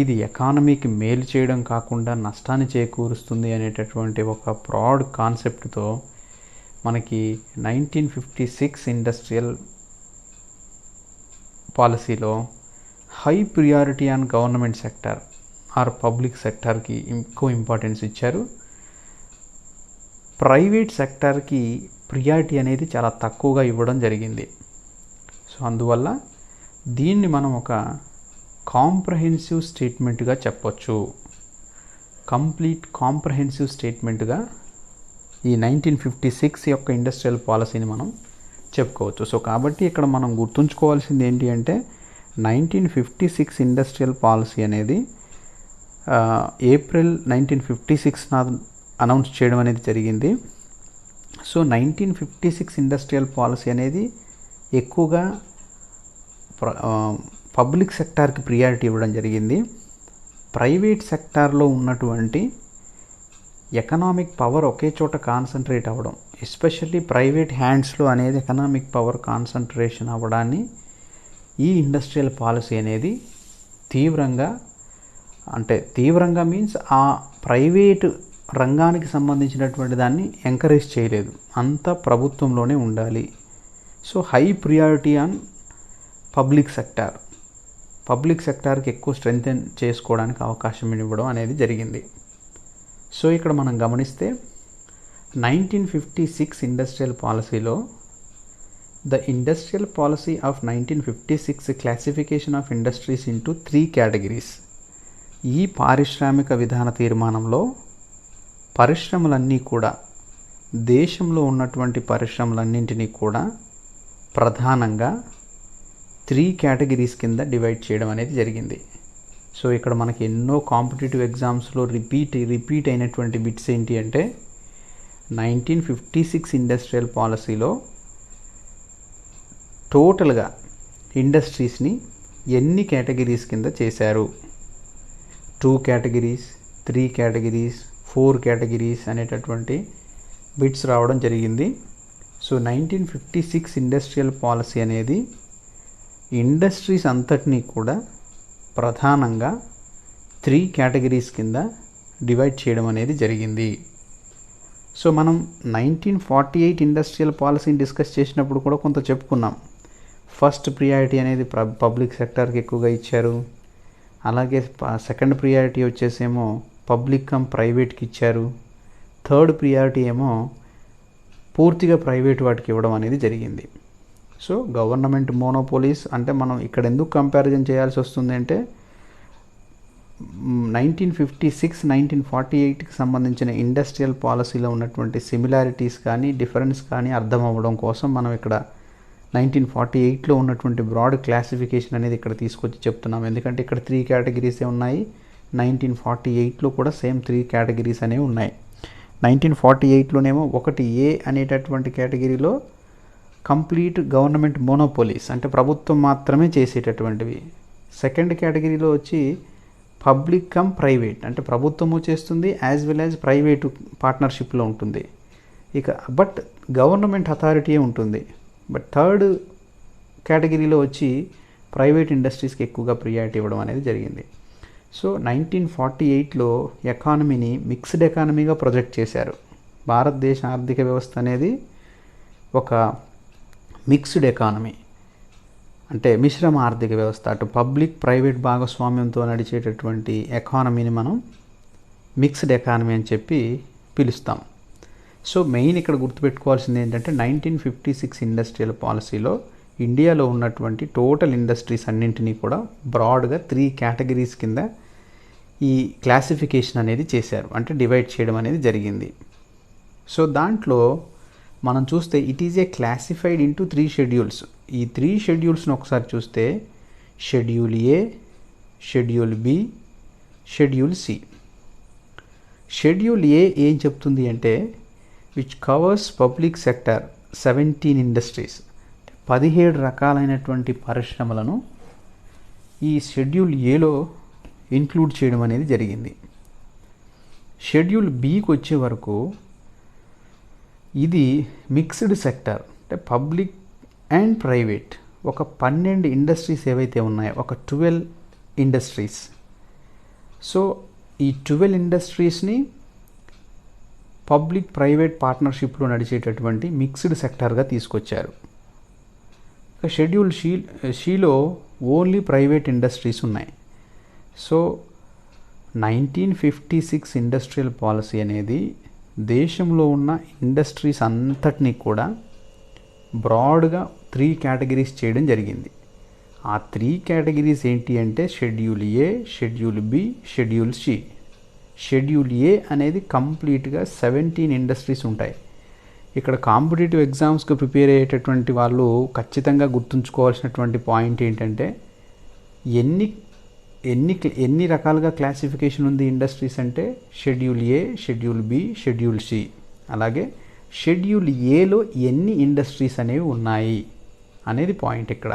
ఇది ఎకానమీకి మేలు చేయడం కాకుండా నష్టాన్ని చేకూరుస్తుంది అనేటటువంటి ఒక బ్రాడ్ కాన్సెప్ట్తో మనకి 1956 ఇండస్ట్రియల్ పాలసీలో high priority on government sector or public సెక్టార్కి ఎక్కువ ఇంపార్టెన్స్ ఇచ్చారు. ప్రైవేట్ సెక్టార్కి ప్రియారిటీ అనేది చాలా తక్కువగా ఇవ్వడం జరిగింది. సో అందువల్ల దీన్ని మనం ఒక కాంప్రహెన్సివ్ స్టేట్మెంట్గా చెప్పొచ్చు. కంప్లీట్ కాంప్రహెన్సివ్ స్టేట్మెంట్గా ఈ 1956 యొక్క ఇండస్ట్రియల్ పాలసీని మనం చెప్పుకోవచ్చు. సో కాబట్టి ఇక్కడ మనం గుర్తుంచుకోవాల్సింది ఏంటి అంటే 1956 ఇండస్ట్రియల్ పాలసీ అనేది ఏప్రిల్ 1956 అనౌన్స్ చేయడం అనేది జరిగింది. సో 1956 ఇండస్ట్రియల్ పాలసీ అనేది ఎక్కువగా పబ్లిక్ సెక్టార్కి ప్రియారిటీ ఇవ్వడం జరిగింది. ప్రైవేట్ సెక్టార్లో ఉన్నటువంటి ఎకనామిక్ పవర్ ఒకే చోట కాన్సన్ట్రేట్ అవ్వడం, ఎస్పెషల్లీ ప్రైవేట్ హ్యాండ్స్లో అనేది ఎకనామిక్ పవర్ కాన్సన్ట్రేషన్ అవ్వడాన్ని ఈ ఇండస్ట్రియల్ పాలసీ అనేది తీవ్రంగా మీన్స్ ఆ ప్రైవేటు రంగానికి సంబంధించినటువంటి దాన్ని ఎంకరేజ్ చేయలేదు, అంతా ప్రభుత్వంలోనే ఉండాలి, so high priority on public సెక్టార్కి ఎక్కువ స్ట్రెంగ్తెన్ చేసుకోవడానికి అవకాశం ఇవ్వడం అనేది జరిగింది. సో ఇక్కడ మనం గమనిస్తే 1956 ఇండస్ట్రియల్ పాలసీలో the industrial policy of 1956 classification of industries into 3 categories. ఈ పారిశ్రామిక విధాన తీర్మానంలో పరిశ్రమలన్నీ కూడా, దేశంలో ఉన్నటువంటి పరిశ్రమలన్నింటినీ కూడా ప్రధానంగా 3 కేటగిరీస్ కింద డివైడ్ చేయడం అనేది జరిగింది. సో ఇక్కడ మనకి ఎన్నో కాంపిటేటివ్ ఎగ్జామ్స్లో రిపీట్ అయినటువంటి బిట్స్ ఏంటి అంటే 1956 ఇండస్ట్రియల్ పాలసీలో టోటల్గా ఇండస్ట్రీస్ని ఎన్ని కేటగిరీస్ కింద చేశారు, 2 కేటగిరీస్, 3 కేటగిరీస్, 4 కేటగిరీస్ అనేటటువంటి బిట్స్ రావడం జరిగింది. సో 1956 ఇండస్ట్రియల్ పాలసీ అనేది ఇండస్ట్రీస్ అంతటినీ కూడా ప్రధానంగా 3 కేటగిరీస్ కింద డివైడ్ చేయడం అనేది జరిగింది. సో మనం 1948 ఇండస్ట్రియల్ పాలసీని డిస్కస్ చేసినప్పుడు కూడా కొంత చెప్పుకున్నాం. ఫస్ట్ ప్రియారిటీ అనేది పబ్లిక్ సెక్టార్కి ఎక్కువగా ఇచ్చారు. అలాగే సెకండ్ ప్రియారిటీ వచ్చేసేమో పబ్లిక్ కమ్ ప్రైవేట్కి ఇచ్చారు. థర్డ్ ప్రియారిటీ ఏమో పూర్తిగా ప్రైవేట్ వాటికి ఇవ్వడం అనేది జరిగింది. సో గవర్నమెంట్ మోనోపోలీస్ అంటే మనం ఇక్కడ ఎందుకు కంపారిజన్ చేయాల్సి వస్తుంది అంటే 1956, 1948కి సంబంధించిన ఇండస్ట్రియల్ పాలసీలో ఉన్నటువంటి సిమిలారిటీస్ కానీ డిఫరెన్స్ కానీ అర్థం అవ్వడం కోసం మనం ఇక్కడ 1948లో ఉన్నటువంటి బ్రాడ్ క్లాసిఫికేషన్ అనేది ఇక్కడ తీసుకొచ్చి చెప్తున్నాం. ఎందుకంటే ఇక్కడ 3 కేటగిరీసే ఉన్నాయి. 1948లో కూడా సేమ్ 3 కేటగిరీస్ అనేవి ఉన్నాయి. 1948లోనేమో ఒకటి ఏ అనేటటువంటి కేటగిరీలో కంప్లీట్ గవర్నమెంట్ మోనోపోలీస్ అంటే ప్రభుత్వం మాత్రమే చేసేటటువంటివి. సెకండ్ కేటగిరీలో వచ్చి పబ్లిక్ కమ్ ప్రైవేట్ అంటే ప్రభుత్వము చేస్తుంది, యాజ్ వెల్ యాజ్ ప్రైవేటు పార్ట్నర్షిప్లో ఉంటుంది. ఇక బట్ గవర్నమెంట్ అథారిటీ ఉంటుంది. బట్ థర్డ్ కేటగిరీలో వచ్చి ప్రైవేట్ ఇండస్ట్రీస్కి ఎక్కువగా ప్రియారిటీ ఇవ్వడం అనేది జరిగింది. సో 1948లో ఎకానమీని మిక్స్డ్ ఎకానమీగా ప్రొజెక్ట్ చేశారు. భారతదేశ ఆర్థిక వ్యవస్థ అనేది ఒక మిక్స్డ్ ఎకానమీ అంటే మిశ్రమ ఆర్థిక వ్యవస్థ. అటు పబ్లిక్ ప్రైవేట్ భాగస్వామ్యంతో నడిచేటటువంటి ఎకానమీని మనం మిక్స్డ్ ఎకానమీ అని చెప్పి పిలుస్తాం. సో మెయిన్ ఇక్కడ గుర్తుపెట్టుకోవాల్సింది ఏంటంటే 1956 ఇండస్ట్రియల్ పాలసీలో ఇండియాలో ఉన్నటువంటి టోటల్ ఇండస్ట్రీస్ అన్నింటినీ కూడా బ్రాడ్గా 3 కేటగిరీస్ కింద ఈ క్లాసిఫికేషన్ అనేది చేశారు, అంటే డివైడ్ చేయడం అనేది జరిగింది. సో దాంట్లో మనం చూస్తే it is a classified into 3 schedules. ఈ 3 షెడ్యూల్స్ని ఒకసారి చూస్తే schedule A, schedule B, schedule C. Schedule A ఏం చెప్తుంది అంటే which covers public sector 17 industries, 17 రకాలైనటువంటి పరిశ్రమలను ఈ షెడ్యూల్ ఏలో ఇంక్లూడ్ చేయడం అనేది జరిగింది. షెడ్యూల్ బికి వచ్చే వరకు ఇది మిక్స్డ్ సెక్టర్ అంటే పబ్లిక్ అండ్ ప్రైవేట్ ఒక 12 ఇండస్ట్రీస్ ఏవైతే ఉన్నాయో ఒక 12 ఇండస్ట్రీస్. సో ఈ 12 ఇండస్ట్రీస్ని పబ్లిక్ ప్రైవేట్ పార్ట్నర్షిప్లో నడిచేటటువంటి మిక్స్డ్ సెక్టార్గా తీసుకొచ్చారు. ఇక షెడ్యూల్ షీలో ఓన్లీ ప్రైవేట్ ఇండస్ట్రీస్ ఉన్నాయి. సో 1956 ఇండస్ట్రియల్ పాలసీ అనేది దేశంలో ఉన్న ఇండస్ట్రీస్ అంతటినీ కూడా బ్రాడ్గా 3 కేటగిరీస్ చేయడం జరిగింది. ఆ 3 కేటగిరీస్ ఏంటి అంటే schedule A, schedule B, schedule C. Schedule A అనేది కంప్లీట్గా 17 ఇండస్ట్రీస్ ఉంటాయి. ఇక్కడ కాంపిటేటివ్ ఎగ్జామ్స్కి ప్రిపేర్ అయ్యేటటువంటి వాళ్ళు ఖచ్చితంగా గుర్తుంచుకోవాల్సినటువంటి పాయింట్ ఏంటంటే ఎన్ని రకాలుగా క్లాసిఫికేషన్ ఉంది ఇండస్ట్రీస్ అంటే schedule A, schedule B, schedule C. అలాగే షెడ్యూల్ ఏలో ఎన్ని ఇండస్ట్రీస్ అనేవి ఉన్నాయి అనేది పాయింట్. ఇక్కడ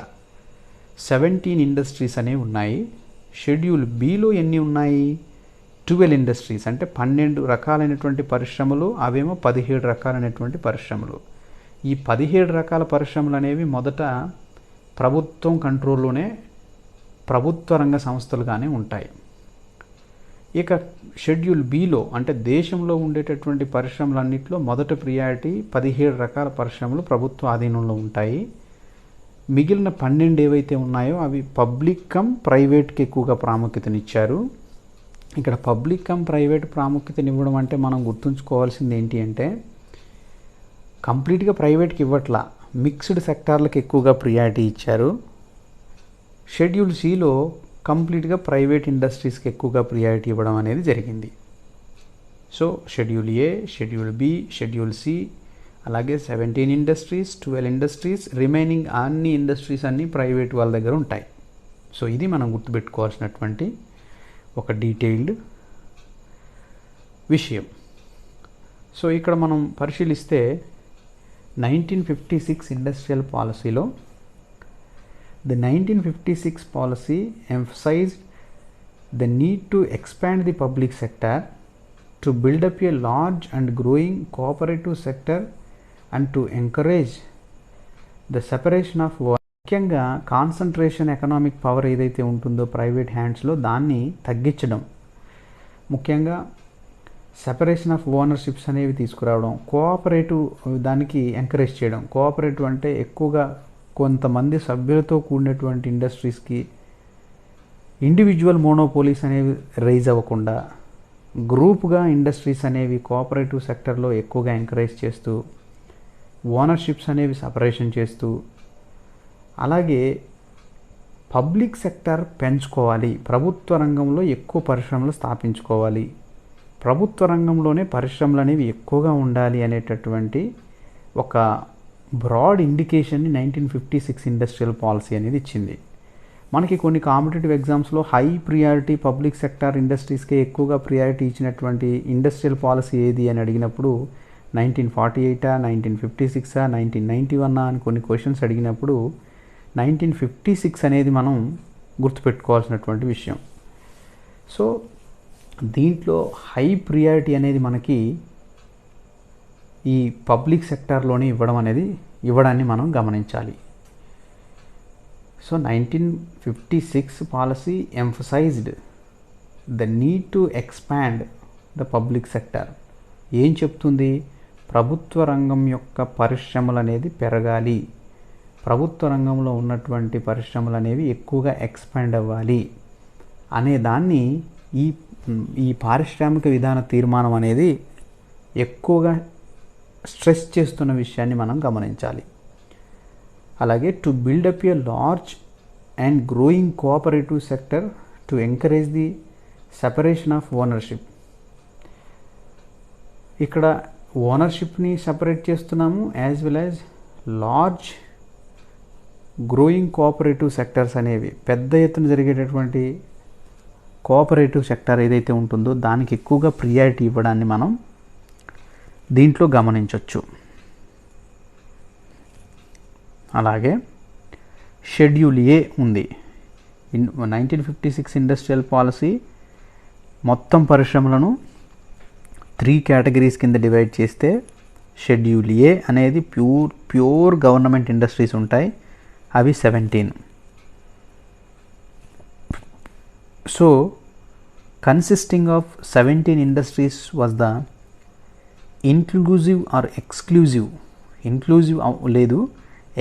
17 ఇండస్ట్రీస్ అనేవి ఉన్నాయి. షెడ్యూల్ బిలో ఎన్ని ఉన్నాయి? 12 ఇండస్ట్రీస్ అంటే 12 రకాలైనటువంటి పరిశ్రమలు, అవేమో 17 రకాలైనటువంటి పరిశ్రమలు. ఈ 17 రకాల పరిశ్రమలు అనేవి మొదట ప్రభుత్వం కంట్రోల్లోనే ప్రభుత్వ రంగ సంస్థలుగానే ఉంటాయి. ఇక షెడ్యూల్ బిలో అంటే దేశంలో ఉండేటటువంటి పరిశ్రమలన్నింటిలో మొదటి ప్రియారిటీ 17 రకాల పరిశ్రమలు ప్రభుత్వ ఆధీనంలో ఉంటాయి. మిగిలిన 12 ఏవైతే ఉన్నాయో అవి పబ్లిక్ కమ్ ప్రైవేట్కి ఎక్కువగా ప్రాముఖ్యతనిచ్చారు. ఇక్కడ పబ్లిక్ కమ్ ప్రైవేట్ ప్రాముఖ్యతనివ్వడం అంటే మనం గుర్తుంచుకోవాల్సింది ఏంటి అంటే కంప్లీట్గా ప్రైవేట్కి ఇవ్వట్లా, మిక్స్డ్ సెక్టార్లకు ఎక్కువగా ప్రియారిటీ ఇచ్చారు. షెడ్యూల్ సిలో కంప్లీట్గా ప్రైవేట్ ఇండస్ట్రీస్కి ఎక్కువగా ప్రియారిటీ ఇవ్వడం అనేది జరిగింది. So schedule A, schedule B, schedule C, అలాగే 17 ఇండస్ట్రీస్, 12 ఇండస్ట్రీస్, రిమైనింగ్ అన్ని ఇండస్ట్రీస్ అన్నీ ప్రైవేట్ వాళ్ళ దగ్గర ఉంటాయి. సో ఇది మనం గుర్తుపెట్టుకోవాల్సినటువంటి ఒక డీటెయిల్డ్ విషయం. సో ఇక్కడ మనం పరిశీలిస్తే 1956 ఇండస్ట్రియల్ పాలసీలో the 1956 policy emphasized the need to expand the public sector to build up a large and growing cooperative sector and to encourage the separation of work. ముఖ్యంగా కాన్సన్ట్రేషన్ ఎకనామిక్ పవర్ ఏదైతే ఉంటుందో private హ్యాండ్స్లో దాన్ని తగ్గించడం, ముఖ్యంగా separation of ownerships అనేవి తీసుకురావడం, cooperative దానికి encourage చేయడం. కోఆపరేటివ్ అంటే ఎక్కువగా కొంతమంది సభ్యులతో కూడినటువంటి ఇండస్ట్రీస్కి ఇండివిజువల్ మోనోపోలీస్ అనేవి రైజ్ అవ్వకుండా గ్రూప్గా ఇండస్ట్రీస్ అనేవి కోఆపరేటివ్ సెక్టర్లో ఎక్కువగా ఎంకరేజ్ చేస్తూ ఓనర్షిప్స్ అనేవి సపరేషన్ చేస్తూ, అలాగే పబ్లిక్ సెక్టర్ పెంచుకోవాలి, ప్రభుత్వ రంగంలో ఎక్కువ పరిశ్రమలు స్థాపించుకోవాలి, ప్రభుత్వ రంగంలోనే పరిశ్రమలు అనేవి ఎక్కువగా ఉండాలి అనేటటువంటి ఒక బ్రాడ్ ఇండికేషన్ని 1956 ఇండస్ట్రియల్ పాలసీ అనేది ఇచ్చింది. మనకి కొన్ని కాంపిటేటివ్ ఎగ్జామ్స్లో హై ప్రియారిటీ పబ్లిక్ సెక్టార్ ఇండస్ట్రీస్కే ఎక్కువగా ప్రియారిటీ ఇచ్చినటువంటి ఇండస్ట్రియల్ పాలసీ ఏది అని అడిగినప్పుడు 1948, 1956, 1991 అని కొన్ని క్వశ్చన్స్ అడిగినప్పుడు 1956 అనేది మనం గుర్తుపెట్టుకోవాల్సినటువంటి విషయం. సో దీంట్లో హై ప్రియారిటీ అనేది మనకి ఈ పబ్లిక్ సెక్టార్లోనే ఇవ్వడాన్ని మనం గమనించాలి. So 1956 policy emphasised the need to expand the public sector. ఏం చెప్తుంది? ప్రభుత్వ రంగం యొక్క పరిశ్రమలు అనేది పెరగాలి, ప్రభుత్వ రంగంలో ఉన్నటువంటి పరిశ్రమలు అనేవి ఎక్కువగా ఎక్స్పాండ్ అవ్వాలి అనే దాన్ని ఈ పారిశ్రామిక విధాన తీర్మానం అనేది ఎక్కువగా స్ట్రెస్ చేస్తున్న విషయాన్ని మనం గమనించాలి. అలాగే to buildup a large and growing cooperative sector to encourage the separation of ownership. ఇక్కడ ఓనర్షిప్ని సపరేట్ చేస్తున్నాము, as well as large growing cooperative sectors అనేవి పెద్ద ఎత్తున జరిగేటటువంటి కోఆపరేటివ్ సెక్టర్ ఏదైతే ఉంటుందో దానికి ఎక్కువగా ప్రియారిటీ ఇవ్వడాన్ని మనం దీంట్లో గమనించవచ్చు. అలాగే షెడ్యూల్ ఏ ఉంది. 1956 ఇండస్ట్రియల్ పాలసీ మొత్తం పరిశ్రమలను 3 కేటగిరీస్ కింద డివైడ్ చేస్తే షెడ్యూల్ ఏ అనేది ప్యూర్ గవర్నమెంట్ ఇండస్ట్రీస్ ఉంటాయి, అవి 17. So consisting of 17 industries was the inclusive or exclusive లేదు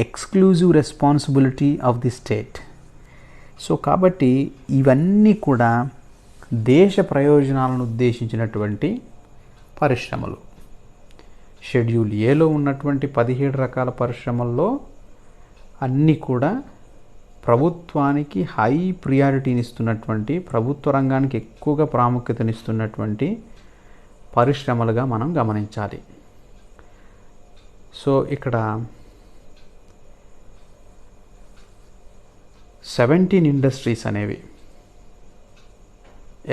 exclusive responsibility of the state. So కాబట్టి ఇవన్నీ కూడా దేశ ప్రయోజనాలను ఉద్దేశించినటువంటి పరిశ్రమలు. షెడ్యూల్ ఏలో ఉన్నటువంటి 17 రకాల పరిశ్రమల్లో అన్నీ కూడా ప్రభుత్వానికి హై ప్రియారిటీనిస్తున్నటువంటి, ప్రభుత్వ రంగానికి ఎక్కువగా ప్రాముఖ్యతనిస్తున్నటువంటి పరిశ్రమలుగా మనం గమనించాలి. సో ఇక్కడ 17 ఇండస్ట్రీస్ అనేవి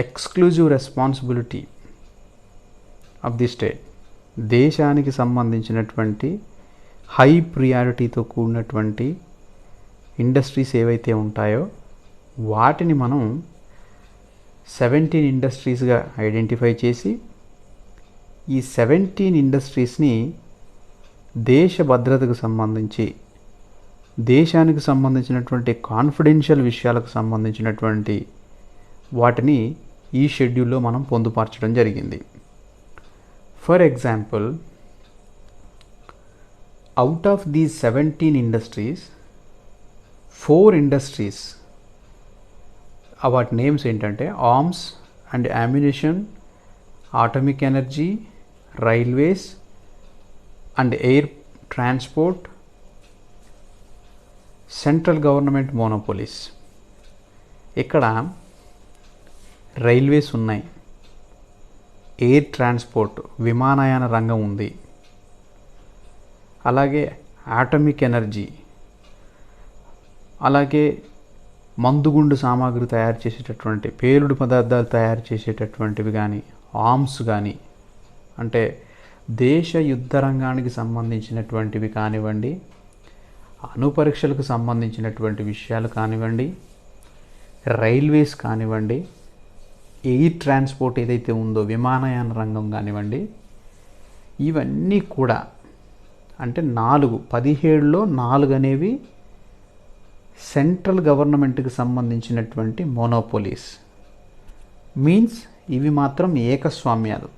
exclusive responsibility of the state, దేశానికి సంబంధించినటువంటి హై ప్రియారిటీతో కూడినటువంటి ఇండస్ట్రీస్ ఏవైతే ఉంటాయో వాటిని మనం 17 ఇండస్ట్రీస్గా ఐడెంటిఫై చేసి ఈ 17 ఇండస్ట్రీస్ని దేశ భద్రతకు సంబంధించి, దేశానికి సంబంధించినటువంటి కాన్ఫిడెన్షియల్ విషయాలకు సంబంధించినటువంటి వాటిని ఈ షెడ్యూల్లో మనం పొందుపరచడం జరిగింది. For example, out of these 17 industries 4 industries, వాటి నేమ్స్ ఏంటంటే arms and ammunition, atomic energy, railways and air transport, central government monopolies. ఇక్కడ రైల్వేస్ ఉన్నాయి, ఎయిర్ ట్రాన్స్పోర్ట్ విమానయాన రంగం ఉంది, అలాగే ఆటమిక్ ఎనర్జీ, అలాగే మందుగుండు సామాగ్రి తయారు చేసేటటువంటి పేలుడు పదార్థాలు తయారు చేసేటటువంటివి కానీ, ఆర్మ్స్ కానీ, అంటే దేశ యుద్ధ రంగానికి సంబంధించినటువంటివి కానివ్వండి, అణుపరీక్షలకు సంబంధించినటువంటి విషయాలు కానివ్వండి, రైల్వేస్ కానివ్వండి, ఎయిర్ ట్రాన్స్పోర్ట్ ఏదైతే ఉందో విమానయాన రంగం కానివ్వండి, ఇవన్నీ కూడా అంటే 17లో 4 అనేవి సెంట్రల్ గవర్నమెంట్కి సంబంధించినటువంటి మోనోపోలీస్. మీన్స్ ఇవి మాత్రం ఏకస్వామ్యాలు,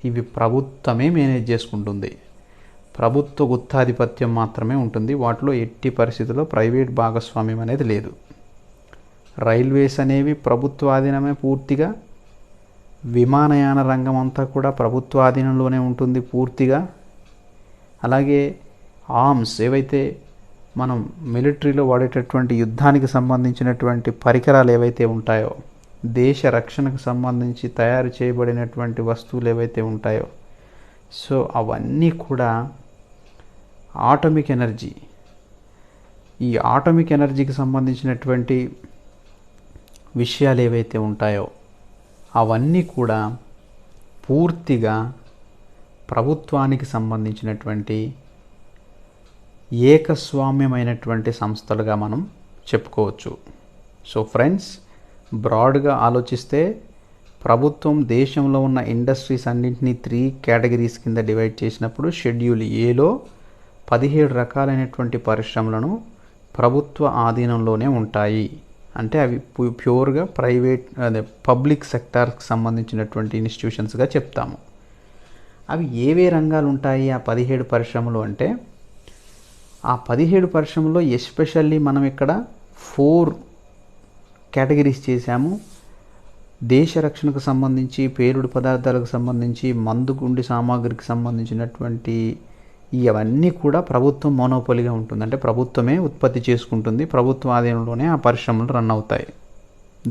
ఇవి ప్రభుత్వమే మేనేజ్ చేసుకుంటుంది, ప్రభుత్వ గుత్తాధిపత్యం మాత్రమే ఉంటుంది, వాటిలో ఎట్టి పరిస్థితుల్లో ప్రైవేట్ భాగస్వామ్యం అనేది లేదు. రైల్వేస్ అనేవి ప్రభుత్వాధీనమే పూర్తిగా, విమానయాన రంగం అంతా కూడా ప్రభుత్వాధీనంలోనే ఉంటుంది పూర్తిగా. అలాగే ఆర్మ్స్ ఏవైతే మనం మిలిటరీలో వాడేటటువంటి యుద్ధానికి సంబంధించినటువంటి పరికరాలు ఏవైతే ఉంటాయో, దేశ రక్షణకు సంబంధించి తయారు చేయబడినటువంటి వస్తువులు ఏవైతే ఉంటాయో, సో అవన్నీ కూడా ఆటమిక్ ఎనర్జీ, ఈ ఆటమిక్ ఎనర్జీకి సంబంధించినటువంటి విషయాలు ఏవైతే ఉంటాయో అవన్నీ కూడా పూర్తిగా ప్రభుత్వానికి సంబంధించినటువంటి ఏకస్వామ్యమైనటువంటి సంస్థలుగా మనం చెప్పుకోవచ్చు. సో ఫ్రెండ్స్, బ్రాడ్గా ఆలోచిస్తే ప్రభుత్వం దేశంలో ఉన్న ఇండస్ట్రీస్ అన్నింటినీ 3 కేటగిరీస్ కింద డివైడ్ చేసినప్పుడు షెడ్యూల్ ఏలో 17 రకాలైనటువంటి పరిశ్రమలను ప్రభుత్వ ఆధీనంలోనే ఉంటాయి. అంటే అవి ప్యూర్గా ప్రైవేట్ పబ్లిక్ సెక్టార్కి సంబంధించినటువంటి ఇన్స్టిట్యూషన్స్గా చెప్తాము. అవి ఏవే రంగాలు ఉంటాయి ఆ 17 పరిశ్రమలు అంటే, ఆ 17 పరిశ్రమలో ఎస్పెషల్లీ మనం ఇక్కడ 4 కేటగిరీస్ చేశాము. దేశ రక్షణకు సంబంధించి, పేలుడు పదార్థాలకు సంబంధించి, మందుగుండి సామాగ్రికి సంబంధించినటువంటి ఇవన్నీ కూడా ప్రభుత్వం మోనోపోలీగా ఉంటుంది, అంటే ప్రభుత్వమే ఉత్పత్తి చేసుకుంటుంది, ప్రభుత్వ ఆధీనంలోనే ఆ పరిశ్రమలు రన్ అవుతాయి.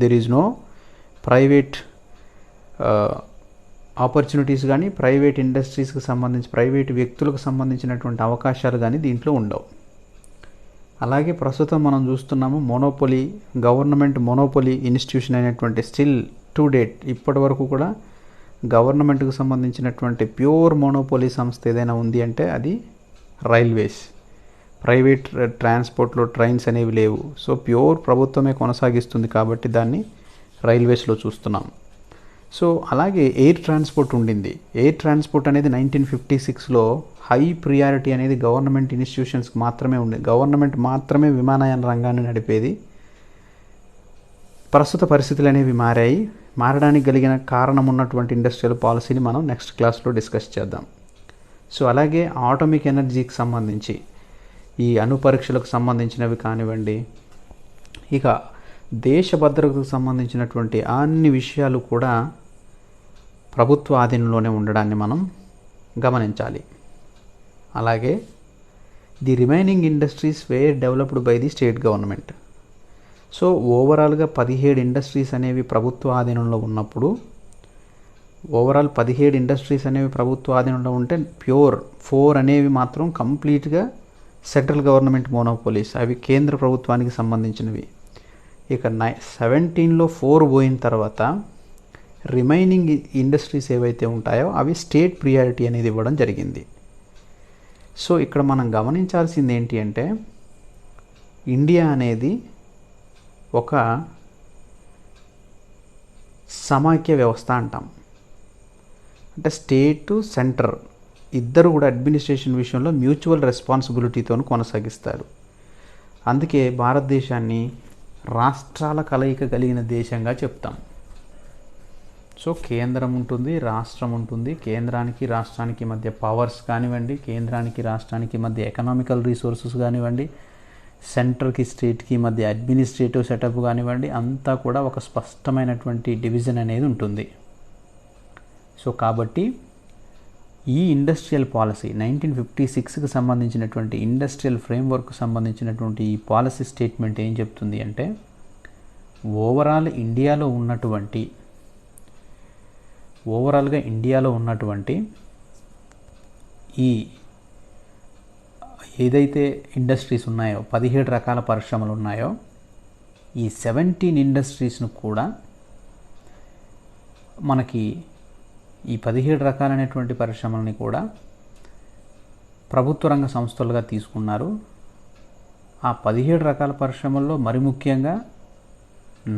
There is no private opportunities కానీ, ప్రైవేట్ ఇండస్ట్రీస్కి సంబంధించి ప్రైవేట్ వ్యక్తులకు సంబంధించినటువంటి అవకాశాలు కానీ దీంట్లో ఉండవు. అలాగే ప్రస్తుతం మనం చూస్తున్నాము మోనోపోలీ, గవర్నమెంట్ మోనోపోలీ ఇన్స్టిట్యూషన్ అయినటువంటి స్టిల్ టు డేట్ ఇప్పటి వరకు కూడా గవర్నమెంట్కి సంబంధించినటువంటి ప్యూర్ మోనోపోలీ సంస్థ ఏదైనా ఉంది అంటే అది రైల్వేస్. ప్రైవేట్ ట్రాన్స్పోర్ట్లో ట్రైన్స్ అనేవి లేవు, సో ప్యూర్ ప్రభుత్వమే కొనసాగిస్తుంది కాబట్టి దాన్ని రైల్వేస్లో చూస్తున్నాం. సో అలాగే ఎయిర్ ట్రాన్స్పోర్ట్ ఉండింది. ఎయిర్ ట్రాన్స్పోర్ట్ అనేది 1956లో హై ప్రియారిటీ అనేది గవర్నమెంట్ ఇన్స్టిట్యూషన్స్కి మాత్రమే ఉండేది, గవర్నమెంట్ మాత్రమే విమానయాన రంగాన్ని నడిపేది. ప్రస్తుత పరిస్థితులు అనేవి మారాయి. మారడానికి కలిగిన కారణం ఉన్నటువంటి ఇండస్ట్రియల్ పాలసీని మనం నెక్స్ట్ క్లాస్లో డిస్కస్ చేద్దాం. సో అలాగే ఆటమిక్ ఎనర్జీకి సంబంధించి ఈ అణు పరీక్షలకు సంబంధించినవి కానివ్వండి, ఇక దేశ భద్రతకు సంబంధించినటువంటి అన్ని విషయాలు కూడా ప్రభుత్వ ఆధీనంలోనే ఉండడాన్ని మనం గమనించాలి. అలాగే the remaining industries were developed by the state government. So ఓవరాల్గా 17 ఇండస్ట్రీస్ అనేవి ప్రభుత్వ ఆధీనంలో ఉన్నప్పుడు, ఓవరాల్ 17 ఇండస్ట్రీస్ అనేవి ప్రభుత్వ ఆధీనంలో ఉంటే ప్యూర్ 4 అనేవి మాత్రం కంప్లీట్గా సెంట్రల్ గవర్నమెంట్ మోనోపోలీస్, అవి కేంద్ర ప్రభుత్వానికి సంబంధించినవి. ఇక 17లో 4 పోయిన తర్వాత రిమైనింగ్ ఇండస్ట్రీస్ ఏవైతే ఉంటాయో అవి స్టేట్ ప్రియారిటీ అనేది ఇవ్వడం జరిగింది. సో ఇక్కడ మనం గమనించాల్సింది ఏంటి అంటే, ఇండియా అనేది ఒక సమాఖ్య వ్యవస్థ అంటాం. అంటే స్టేటు సెంటర్ ఇద్దరు కూడా అడ్మినిస్ట్రేషన్ విషయంలో మ్యూచువల్ రెస్పాన్సిబిలిటీతో కొనసాగిస్తారు. అందుకే భారతదేశాన్ని రాష్ట్రాల కలయిక కలిగిన దేశంగా చెప్తాం. సో కేంద్రం ఉంటుంది, రాష్ట్రం ఉంటుంది. కేంద్రానికి రాష్ట్రానికి మధ్య పవర్స్ కానివ్వండి, కేంద్రానికి రాష్ట్రానికి మధ్య ఎకనామికల్ రిసోర్సెస్ కానివ్వండి, సెంట్రల్కి స్టేట్కి మధ్య అడ్మినిస్ట్రేటివ్ సెటప్ కానివ్వండి, అంతా కూడా ఒక స్పష్టమైనటువంటి డివిజన్ అనేది ఉంటుంది. సో కాబట్టి ఈ ఇండస్ట్రియల్ పాలసీ 1956కి సంబంధించినటువంటి ఇండస్ట్రియల్ ఫ్రేమ్వర్క్ సంబంధించినటువంటి ఈ పాలసీ స్టేట్మెంట్ ఏం చెప్తుంది అంటే, ఓవరాల్గా ఇండియాలో ఉన్నటువంటి ఈ ఏదైతే ఇండస్ట్రీస్ ఉన్నాయో, 17 రకాల పరిశ్రమలు ఉన్నాయో, ఈ 17 ఇండస్ట్రీస్ను కూడా మనకి ఈ 17 రకాలైనటువంటి పరిశ్రమలని కూడా ప్రభుత్వ రంగ సంస్థలుగా తీసుకున్నారు. ఆ 17 రకాల పరిశ్రమల్లో మరి ముఖ్యంగా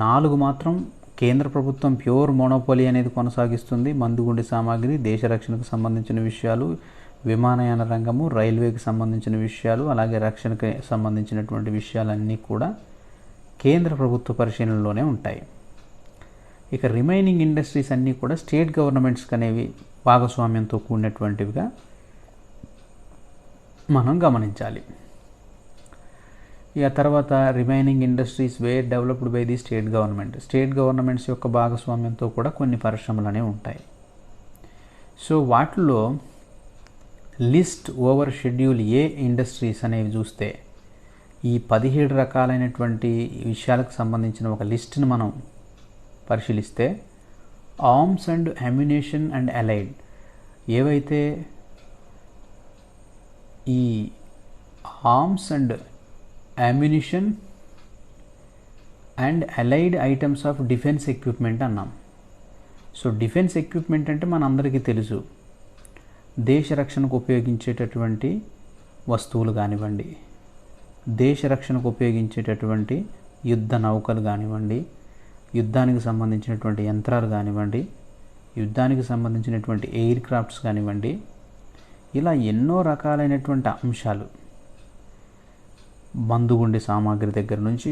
4 మాత్రం కేంద్ర ప్రభుత్వం ప్యూర్ మోనోపోలీ అనేది కొనసాగిస్తుంది. మందుగుండు సామాగ్రి, దేశ రక్షణకు సంబంధించిన విషయాలు, విమానయాన రంగము, రైల్వేకి సంబంధించిన విషయాలు, అలాగే రక్షణకి సంబంధించినటువంటి విషయాలన్నీ కూడా కేంద్ర ప్రభుత్వ పరిశీలనలోనే ఉంటాయి. ఇక రిమైనింగ్ ఇండస్ట్రీస్ అన్నీ కూడా స్టేట్ గవర్నమెంట్స్ అనేవి భాగస్వామ్యంతో కూడినటువంటివిగా మనం గమనించాలి. ఇక తర్వాత remaining industries were developed by the state governments యొక్క భాగస్వామ్యంతో కూడా కొన్ని పరిశ్రమలు అనేవి ఉంటాయి. సో వాటిలో list over schedule A industries అనేవి చూస్తే ఈ 17 రకాలైనటువంటి విషయాలకు సంబంధించిన ఒక లిస్ట్ని మనం పరిశీలిస్తే, arms and ammunition and allied, ఏవైతే ఈ arms and ammunition and allied items of defence equipment అన్నాం. సో డిఫెన్స్ ఎక్విప్మెంట్ అంటే మన అందరికీ తెలుసు, దేశ రక్షణకు ఉపయోగించేటటువంటి వస్తువులు కానివ్వండి, దేశ రక్షణకు ఉపయోగించేటటువంటి యుద్ధ నౌకలు కానివ్వండి, యుద్ధానికి సంబంధించినటువంటి యంత్రాలు కానివ్వండి, యుద్ధానికి సంబంధించినటువంటి ఎయిర్ క్రాఫ్ట్స్ కానివ్వండి, ఇలా ఎన్నో రకాలైనటువంటి అంశాలు, మందుగుండి సామాగ్రి దగ్గర నుంచి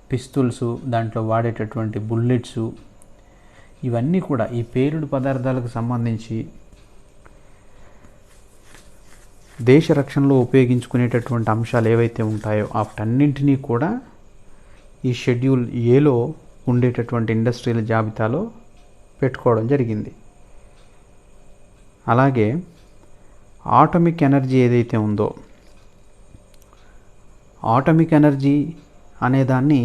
పిస్తుల్స్, దాంట్లో వాడేటటువంటి బుల్లెట్స్, ఇవన్నీ కూడా ఈ పేలుడు పదార్థాలకు సంబంధించి దేశ రక్షణలో ఉపయోగించుకునేటటువంటి అంశాలు ఏవైతే ఉంటాయో వాటన్నింటినీ కూడా ఈ షెడ్యూల్ ఏలో ఉండేటటువంటి ఇండస్ట్రీల జాబితాలో పెట్టుకోవడం జరిగింది. అలాగే ఆటమిక్ ఎనర్జీ ఏదైతే ఉందో, ఆటమిక్ ఎనర్జీ అనేదాన్ని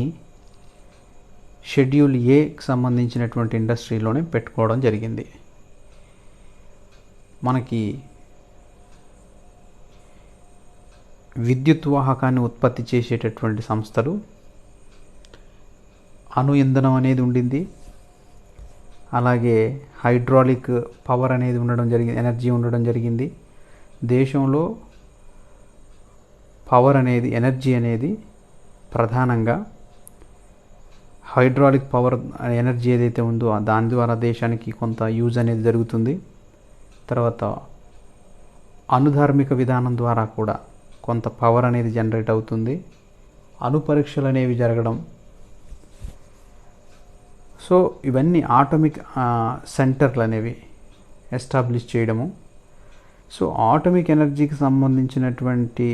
షెడ్యూల్ ఏకి సంబంధించినటువంటి ఇండస్ట్రీలోనే పెట్టుకోవడం జరిగింది. మనకి విద్యుత్ వాహకాన్ని ఉత్పత్తి చేసేటటువంటి సంస్థలు, అణు ఇంధనం అనేది ఉండింది, అలాగే హైడ్రాలిక్ పవర్ అనేది ఉండడం జరిగింది, ఎనర్జీ ఉండడం జరిగింది. దేశంలో పవర్ అనేది, ఎనర్జీ అనేది ప్రధానంగా హైడ్రాలిక్ పవర్ ఎనర్జీ ఏదైతే ఉందో దాని ద్వారా దేశానికి కొంత యూజ్ అనేది జరుగుతుంది. తర్వాత అణుధార్మిక విధానం ద్వారా కూడా కొంత పవర్ అనేది జనరేట్ అవుతుంది. అణు పరీక్షలు అనేవి జరగడం. సో ఇవన్నీ ఆటమిక్ సెంటర్లు అనేవి ఎస్టాబ్లిష్ చేయడము. సో ఆటమిక్ ఎనర్జీకి సంబంధించినటువంటి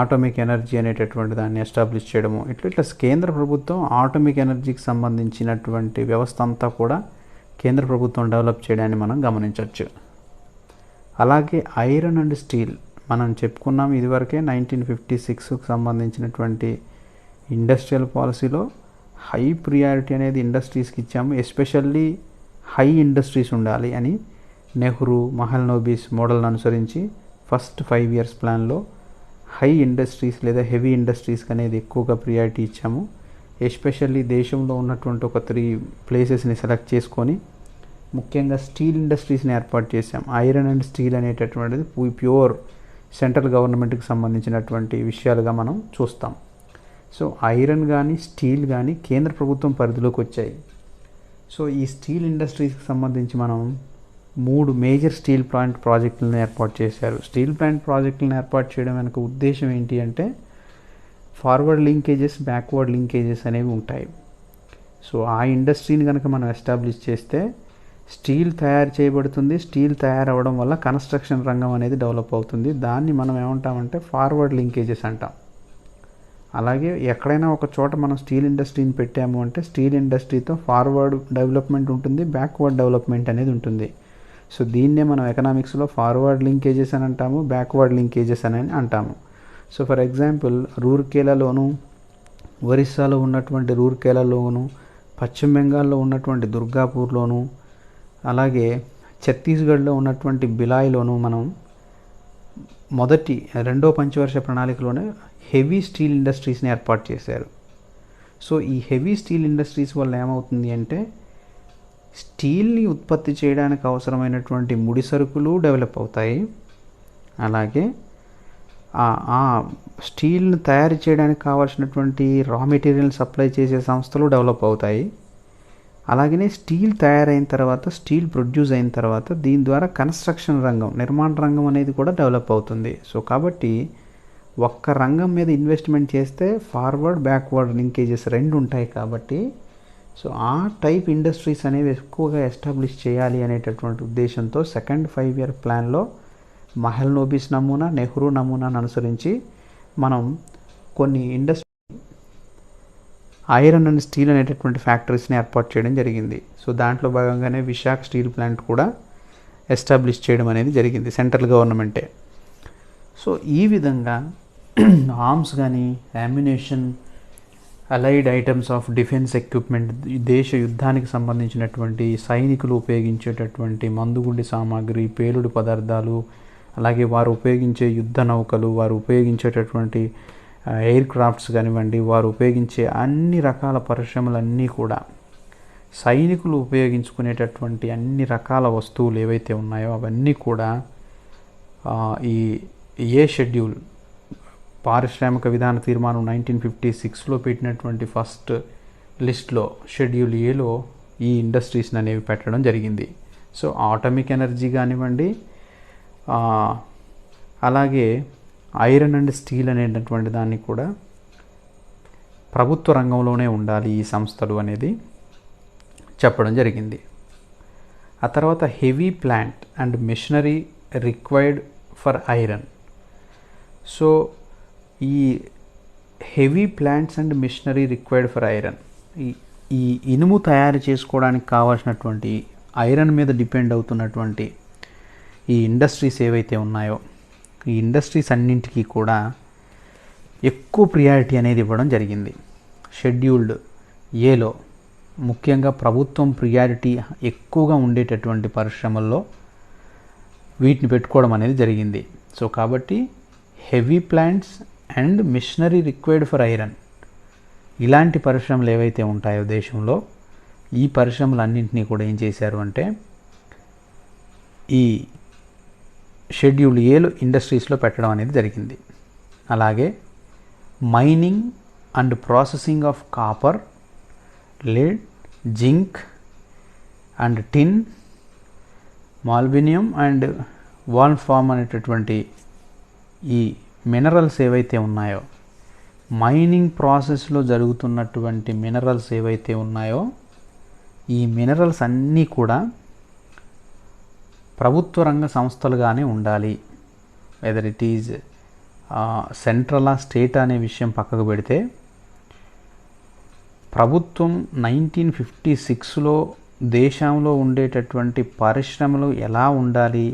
ఆటమిక్ ఎనర్జీ అనేటటువంటి దాన్ని ఎస్టాబ్లిష్ చేయడము, ఇట్లా కేంద్ర ప్రభుత్వం ఆటమిక్ ఎనర్జీకి సంబంధించినటువంటి వ్యవస్థ అంతా కూడా కేంద్ర ప్రభుత్వం డెవలప్ చేయడాన్ని మనం గమనించవచ్చు. అలాగే ఐరన్ అండ్ స్టీల్ మనం చెప్పుకున్నాం ఇదివరకే. 1956కు సంబంధించినటువంటి ఇండస్ట్రియల్ పాలసీలో హై ప్రియారిటీ అనేది ఇండస్ట్రీస్కి ఇచ్చాము. ఎస్పెషల్లీ హై ఇండస్ట్రీస్ ఉండాలి అని నెహ్రూ మహల్నోబిస్ మోడల్ని అనుసరించి ఫస్ట్ 5 years ప్లాన్లో హై ఇండస్ట్రీస్ లేదా హెవీ ఇండస్ట్రీస్కి అనేది ఎక్కువగా ప్రియారిటీ ఇచ్చాము. ఎస్పెషల్లీ దేశంలో ఉన్నటువంటి ఒక 3 ప్లేసెస్ని సెలెక్ట్ చేసుకొని ముఖ్యంగా స్టీల్ ఇండస్ట్రీస్ని ఏర్పాటు చేశాం. ఐరన్ అండ్ స్టీల్ అనేటటువంటిది ప్యూర్ సెంట్రల్ గవర్నమెంట్కి సంబంధించినటువంటి విషయాలుగా మనం చూస్తాం. సో ఐరన్ కానీ స్టీల్ కానీ కేంద్ర ప్రభుత్వం పరిధిలోకి వచ్చాయి. సో ఈ స్టీల్ ఇండస్ట్రీస్కి సంబంధించి మనం 3 మేజర్ స్టీల్ ప్లాంట్ ప్రాజెక్టులను ఏర్పాటు చేశారు. స్టీల్ ప్లాంట్ ప్రాజెక్టులను ఏర్పాటు చేయడం వెనుక ఉద్దేశం ఏంటి అంటే, ఫార్వర్డ్ లింకేజెస్, బ్యాక్వర్డ్ లింకేజెస్ అనేవి ఉంటాయి. సో ఆ ఇండస్ట్రీని కనుక మనం ఎస్టాబ్లిష్ చేస్తే స్టీల్ తయారు చేయబడుతుంది. స్టీల్ తయారవడం వల్ల కన్స్ట్రక్షన్ రంగం అనేది డెవలప్ అవుతుంది. దాన్ని మనం ఏమంటామంటే ఫార్వర్డ్ లింకేజెస్ అంటాం. అలాగే ఎక్కడైనా ఒక చోట మనం స్టీల్ ఇండస్ట్రీని పెట్టాము అంటే స్టీల్ ఇండస్ట్రీతో ఫార్వర్డ్ డెవలప్మెంట్ ఉంటుంది, బ్యాక్వర్డ్ డెవలప్మెంట్ అనేది ఉంటుంది. సో దీన్నే మనం ఎకనామిక్స్లో ఫార్వర్డ్ లింకేజెస్ అని అంటాము, బ్యాక్వర్డ్ లింకేజెస్ అని అంటాము. సో ఫర్ ఎగ్జాంపుల్ రూర్కేలాలోను, ఒరిస్సాలో ఉన్నటువంటి రూర్కేలాలోను, పశ్చిమ బెంగాల్లో ఉన్నటువంటి దుర్గాపూర్లోను, అలాగే ఛత్తీస్గఢ్లో ఉన్నటువంటి బిలాయ్లోను మనం రెండో పంచవర్ష ప్రణాళికలోనే హెవీ స్టీల్ ఇండస్ట్రీస్ని ఏర్పాటు చేశారు. సో ఈ హెవీ స్టీల్ ఇండస్ట్రీస్ వల్ల ఏమవుతుంది అంటే స్టీల్ని ఉత్పత్తి చేయడానికి అవసరమైనటువంటి ముడి సరుకులు డెవలప్ అవుతాయి. అలాగే ఆ స్టీల్ని తయారు చేయడానికి కావాల్సినటువంటి రా మెటీరియల్ సప్లై చేసే సంస్థలు డెవలప్ అవుతాయి. అలాగనే స్టీల్ తయారైన తర్వాత, స్టీల్ ప్రొడ్యూస్ అయిన తర్వాత దీని ద్వారా కన్స్ట్రక్షన్ రంగం, నిర్మాణ రంగం అనేది కూడా డెవలప్ అవుతుంది. సో కాబట్టి ఒక్క రంగం మీద ఇన్వెస్ట్మెంట్ చేస్తే ఫార్వర్డ్, బ్యాక్వర్డ్ లింకేజెస్ రెండు ఉంటాయి. కాబట్టి సో ఆ టైప్ ఇండస్ట్రీస్ అనేవి ఎక్కువగా ఎస్టాబ్లిష్ చేయాలి అనేటటువంటి ఉద్దేశంతో సెకండ్ 5-year ప్లాన్లో మహల్నోబిస్ నమూనా, నెహ్రూ నమూనాను అనుసరించి మనం కొన్ని ఐరన్ అండ్ స్టీల్ అనేటటువంటి ఫ్యాక్టరీస్ని ఏర్పాటు చేయడం జరిగింది. సో దాంట్లో భాగంగానే విశాఖ స్టీల్ ప్లాంట్ కూడా ఎస్టాబ్లిష్ చేయడం అనేది జరిగింది, సెంట్రల్ గవర్నమెంటే. సో ఈ విధంగా ఆర్మ్స్ కానీ, ammunition, allied items of defence equipment, దేశ యుద్ధానికి సంబంధించినటువంటి సైనికులు ఉపయోగించేటటువంటి మందుగుండి సామాగ్రి, పేలుడు పదార్థాలు, అలాగే వారు ఉపయోగించే యుద్ధ నౌకలు, వారు ఉపయోగించేటటువంటి ఎయిర్ క్రాఫ్ట్స్ కానివ్వండి, వారు ఉపయోగించే అన్ని రకాల పరిశ్రమలన్నీ కూడా, సైనికులు ఉపయోగించుకునేటటువంటి అన్ని రకాల వస్తువులు ఏవైతే ఉన్నాయో అవన్నీ కూడా ఈ షెడ్యూల్ పారిశ్రామిక విధాన తీర్మానం 1956లో పెట్టినటువంటి ఫస్ట్ లిస్ట్లో షెడ్యూల్ ఏలో ఈ ఇండస్ట్రీస్ అనేవి పెట్టడం జరిగింది. సో ఆటమిక్ ఎనర్జీ కానివ్వండి, అలాగే ఐరన్ అండ్ స్టీల్ అనేటటువంటి దాన్ని కూడా ప్రభుత్వ రంగంలోనే ఉండాలి ఈ సంస్థలు అనేది చెప్పడం జరిగింది. ఆ తర్వాత heavy plant and machinery required for iron. So ఈ heavy plants and machinery required for iron, ఈ ఇనుము తయారు చేసుకోవడానికి కావాల్సినటువంటి ఐరన్ మీద డిపెండ్ అవుతున్నటువంటి ఈ ఇండస్ట్రీస్ ఏవైతే ఉన్నాయో ఈ ఇండస్ట్రీస్ అన్నింటికీ కూడా ఎక్కువ ప్రియారిటీ అనేది ఇవ్వడం జరిగింది. షెడ్యూల్డ్ ఏలో ముఖ్యంగా ప్రభుత్వం ప్రియారిటీ ఎక్కువగా ఉండేటటువంటి పరిశ్రమల్లో వీటిని పెట్టుకోవడం అనేది జరిగింది. సో కాబట్టి heavy plants and machinery required for iron, ఇలాంటి పరిశ్రమలు ఏవైతే ఉంటాయో దేశంలో, ఈ పరిశ్రమలన్నింటినీ కూడా ఏం చేశారు అంటే ఈ షెడ్యూల్ ఏలో ఇండస్ట్రీస్లో పెట్టడం అనేది జరిగింది. అలాగే mining and processing of copper, lead, zinc and tin, molybdenum and wolfram అనేటటువంటి ఈ మినరల్స్ ఏవైతే ఉన్నాయో, మైనింగ్ ప్రాసెస్లో జరుగుతున్నటువంటి మినరల్స్ ఏవైతే ఉన్నాయో ఈ మినరల్స్ అన్నీ కూడా ప్రభుత్వ రంగ సంస్థలుగానే ఉండాలి. Whether it is central state అనే విషయం పక్కకు పెడితే, ప్రభుత్వం 1956లో దేశంలో ఉండేటటువంటి పరిశ్రమలు ఎలా ఉండాలి,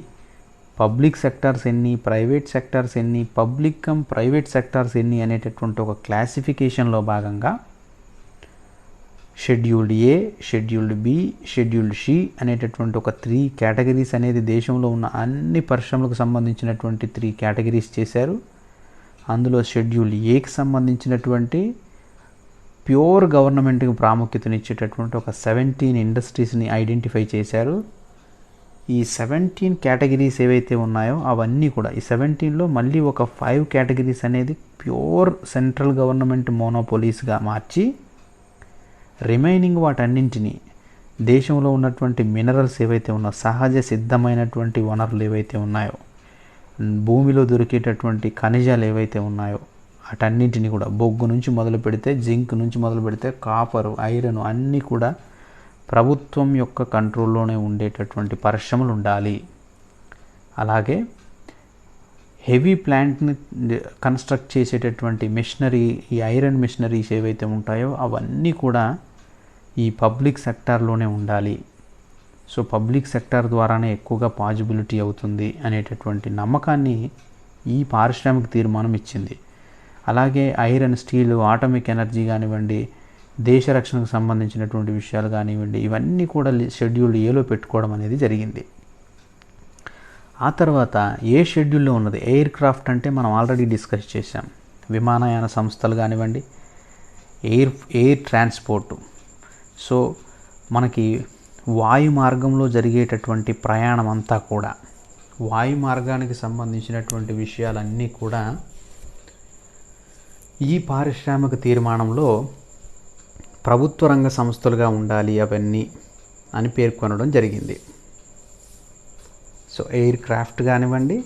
పబ్లిక్ సెక్టార్స్ ఎన్ని, ప్రైవేట్ సెక్టార్స్ ఎన్ని, పబ్లిక్ కమ్ ప్రైవేట్ సెక్టార్స్ ఎన్ని అనేటటువంటి ఒక క్లాసిఫికేషన్లో భాగంగా షెడ్యూల్డ్ ఏ, షెడ్యూల్డ్ బి, షెడ్యూల్డ్ సి అనేటటువంటి ఒక 3 కేటగిరీస్ అనేది దేశంలో ఉన్న అన్ని పరిశ్రమలకు సంబంధించినటువంటి 3 కేటగిరీస్ చేశారు. అందులో షెడ్యూల్డ్ ఏకి సంబంధించినటువంటి ప్యూర్ గవర్నమెంట్కి ప్రాముఖ్యతనిచ్చేటటువంటి ఒక 17 ఇండస్ట్రీస్ని ఐడెంటిఫై చేశారు. ఈ 17 కేటగిరీస్ ఏవైతే ఉన్నాయో అవన్నీ కూడా, ఈ 17లో మళ్ళీ ఒక 5 కేటగిరీస్ అనేది ప్యూర్ సెంట్రల్ గవర్నమెంట్ మోనోపోలీస్గా మార్చి, రిమైనింగ్ వాటన్నింటినీ దేశంలో ఉన్నటువంటి మినరల్స్ ఏవైతే ఉన్నాయో, సహజ సిద్ధమైనటువంటి వనరులు ఏవైతే ఉన్నాయో, భూమిలో దొరికేటటువంటి ఖనిజాలు ఏవైతే ఉన్నాయో అటన్నింటినీ కూడా బొగ్గు నుంచి మొదలు పెడితే, జింక్ నుంచి మొదలు పెడితే, కాపరు, ఐరన్ అన్నీ కూడా ప్రభుత్వం యొక్క కంట్రోల్లోనే ఉండేటటువంటి పరిశ్రమలు ఉండాలి. అలాగే హెవీ ప్లాంట్ని కన్స్ట్రక్ట్ చేసేటటువంటి మిషనరీ, ఈ ఐరన్ మిషనరీస్ ఏవైతే ఉంటాయో అవన్నీ కూడా ఈ పబ్లిక్ సెక్టార్లోనే ఉండాలి. సో పబ్లిక్ సెక్టార్ ద్వారానే ఎక్కువగా పాజిబిలిటీ అవుతుంది అనేటటువంటి నమ్మకాన్ని ఈ పారిశ్రామిక తీర్మానం ఇచ్చింది. అలాగే ఐరన్, స్టీలు, ఆటమిక్ ఎనర్జీ కానివ్వండి, దేశ రక్షణకు సంబంధించినటువంటి విషయాలు కానివ్వండి, ఇవన్నీ కూడా షెడ్యూల్ ఏలో పెట్టుకోవడం అనేది జరిగింది. ఆ తర్వాత ఏ షెడ్యూల్లో ఉన్నది ఎయిర్ క్రాఫ్ట్ అంటే మనం ఆల్రెడీ డిస్కస్ చేసాం. విమానయాన సంస్థలు కానివ్వండి, ఎయిర్ ట్రాన్స్పోర్టు. సో మనకి వాయు మార్గంలో జరిగేటటువంటి ప్రయాణం అంతా కూడా, వాయు మార్గానికి సంబంధించినటువంటి విషయాలన్నీ కూడా ఈ పారిశ్రామిక తీర్మానంలో ప్రభుత్వ రంగ సంస్థలుగా ఉండాలి అవన్నీ అని పేర్కొనడం జరిగింది. సో ఎయిర్ క్రాఫ్ట్ కానివ్వండి,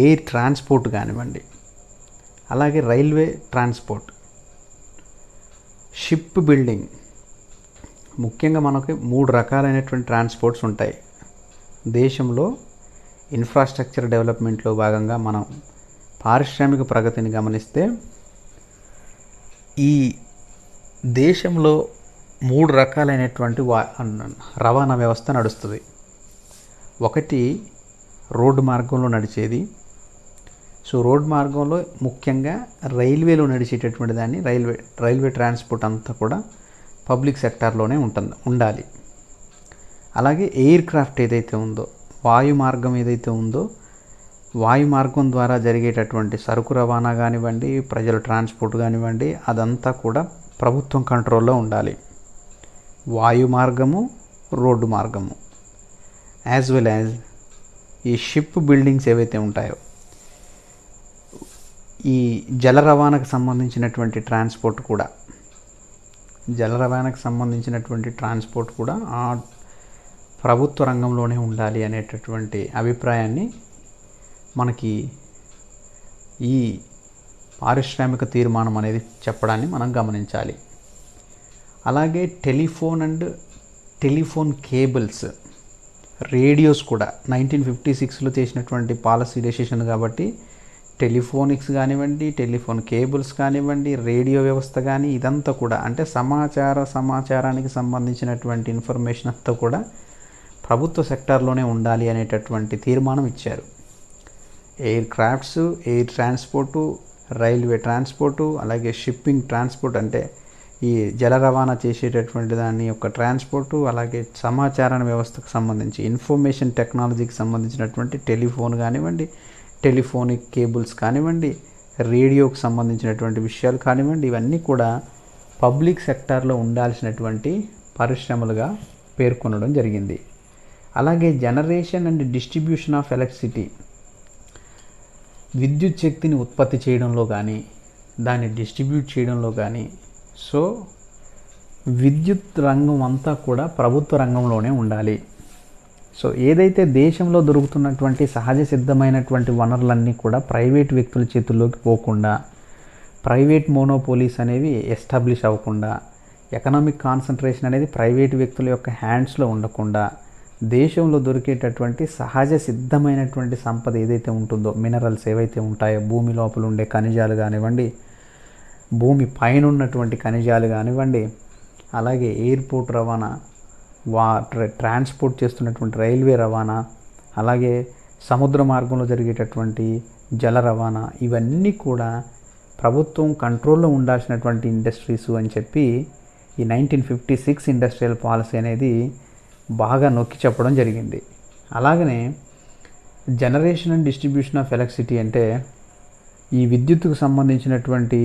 ఎయిర్ ట్రాన్స్పోర్ట్ కానివ్వండి, అలాగే రైల్వే ట్రాన్స్పోర్ట్, షిప్ బిల్డింగ్. ముఖ్యంగా మనకి 3 రకాలైనటువంటి ట్రాన్స్పోర్ట్స్ ఉంటాయి. దేశంలో ఇన్ఫ్రాస్ట్రక్చర్ డెవలప్మెంట్లో భాగంగా మనం పారిశ్రామిక ప్రగతిని గమనిస్తే ఈ దేశంలో 3 రకాలైనటువంటి రవాణా వ్యవస్థ నడుస్తుంది. ఒకటి రోడ్డు మార్గంలో నడిచేది. సో రోడ్ మార్గంలో ముఖ్యంగా రైల్వేలో నడిచేటటువంటి దాన్ని రైల్వే ట్రాన్స్పోర్ట్ అంతా కూడా పబ్లిక్ సెక్టార్లోనే ఉండాలి. అలాగే ఎయిర్ క్రాఫ్ట్ ఏదైతే ఉందో, వాయు మార్గం ఏదైతే ఉందో, వాయు మార్గం ద్వారా జరిగేటటువంటి సరుకు రవాణా కానివ్వండి, ప్రజల ట్రాన్స్పోర్ట్ కానివ్వండి, అదంతా కూడా ప్రభుత్వం కంట్రోల్లో ఉండాలి. వాయు మార్గము, రోడ్డు మార్గము, యాజ్ వెల్ యాజ్ ఈ షిప్ బిల్డింగ్స్ ఏవైతే ఉంటాయో, ఈ జల రవాణాకు సంబంధించినటువంటి ట్రాన్స్పోర్ట్ కూడా, ఆ ప్రభుత్వ రంగంలోనే ఉండాలి అనేటటువంటి అభిప్రాయాన్ని మనకి ఈ పారిశ్రామిక తీర్మానం అనేది చెప్పడాన్ని మనం గమనించాలి. అలాగే టెలిఫోన్ కేబుల్స్, రేడియోస్ కూడా 1956లో చేసినటువంటి పాలసీ డెసిషన్ కాబట్టి టెలిఫోనిక్స్ కానివ్వండి, టెలిఫోన్ కేబుల్స్ కానివ్వండి, రేడియో వ్యవస్థ కానీ ఇదంతా కూడా అంటే సమాచారానికి సంబంధించినటువంటి ఇన్ఫర్మేషన్ అంతా కూడా ప్రభుత్వ సెక్టార్లోనే ఉండాలి అనేటటువంటి తీర్మానం ఇచ్చారు. Air crafts, air transport, railway transport, అలాగే షిప్పింగ్ ట్రాన్స్పోర్ట్ అంటే ఈ జల రవాణా చేసేటటువంటి దాని యొక్క ట్రాన్స్పోర్టు, అలాగే సమాచార వ్యవస్థకు సంబంధించి ఇన్ఫర్మేషన్ టెక్నాలజీకి సంబంధించినటువంటి టెలిఫోన్ కానివ్వండి, టెలిఫోనిక్ కేబుల్స్ కానివ్వండి, రేడియోకి సంబంధించినటువంటి విషయాలు కానివ్వండి, ఇవన్నీ కూడా పబ్లిక్ సెక్టార్లో ఉండాల్సినటువంటి పరిశ్రమలుగా పేర్కొనడం జరిగింది. అలాగే generation and distribution of electricity, విద్యుత్ శక్తిని ఉత్పత్తి చేయడంలో కానీ, దాన్ని డిస్ట్రిబ్యూట్ చేయడంలో కానీ, సో విద్యుత్ రంగం అంతా కూడా ప్రభుత్వ రంగంలోనే ఉండాలి. సో ఏదైతే దేశంలో దొరుకుతున్నటువంటి సహజ సిద్ధమైనటువంటి వనరులన్నీ కూడా ప్రైవేట్ వ్యక్తుల చేతుల్లోకి పోకుండా, ప్రైవేట్ మోనోపోలీస్ అనేవి ఎస్టాబ్లిష్ అవ్వకుండా, ఎకనామిక్ కాన్సన్ట్రేషన్ అనేది ప్రైవేట్ వ్యక్తుల యొక్క హ్యాండ్స్లో ఉండకుండా, దేశంలో దొరికేటటువంటి సహజ సిద్ధమైనటువంటి సంపద ఏదైతే ఉంటుందో, మినరల్స్ ఏవైతే ఉంటాయో, భూమి లోపల ఉండే ఖనిజాలు కానివ్వండి, భూమి పైన ఉన్నటువంటి ఖనిజాలు కానివ్వండి, అలాగే ఎయిర్పోర్ట్ రవాణా, ట్రాన్స్పోర్ట్ చేస్తున్నటువంటి రైల్వే రవాణా, అలాగే సముద్ర మార్గంలో జరిగేటటువంటి జల రవాణా, ఇవన్నీ కూడా ప్రభుత్వం కంట్రోల్లో ఉండాల్సినటువంటి ఇండస్ట్రీస్ అని చెప్పి ఈ 1956 ఇండస్ట్రియల్ పాలసీ అనేది బాగా నొక్కి చెప్పడం జరిగింది. అలాగనే generation and distribution of electricity అంటే ఈ విద్యుత్తుకు సంబంధించినటువంటి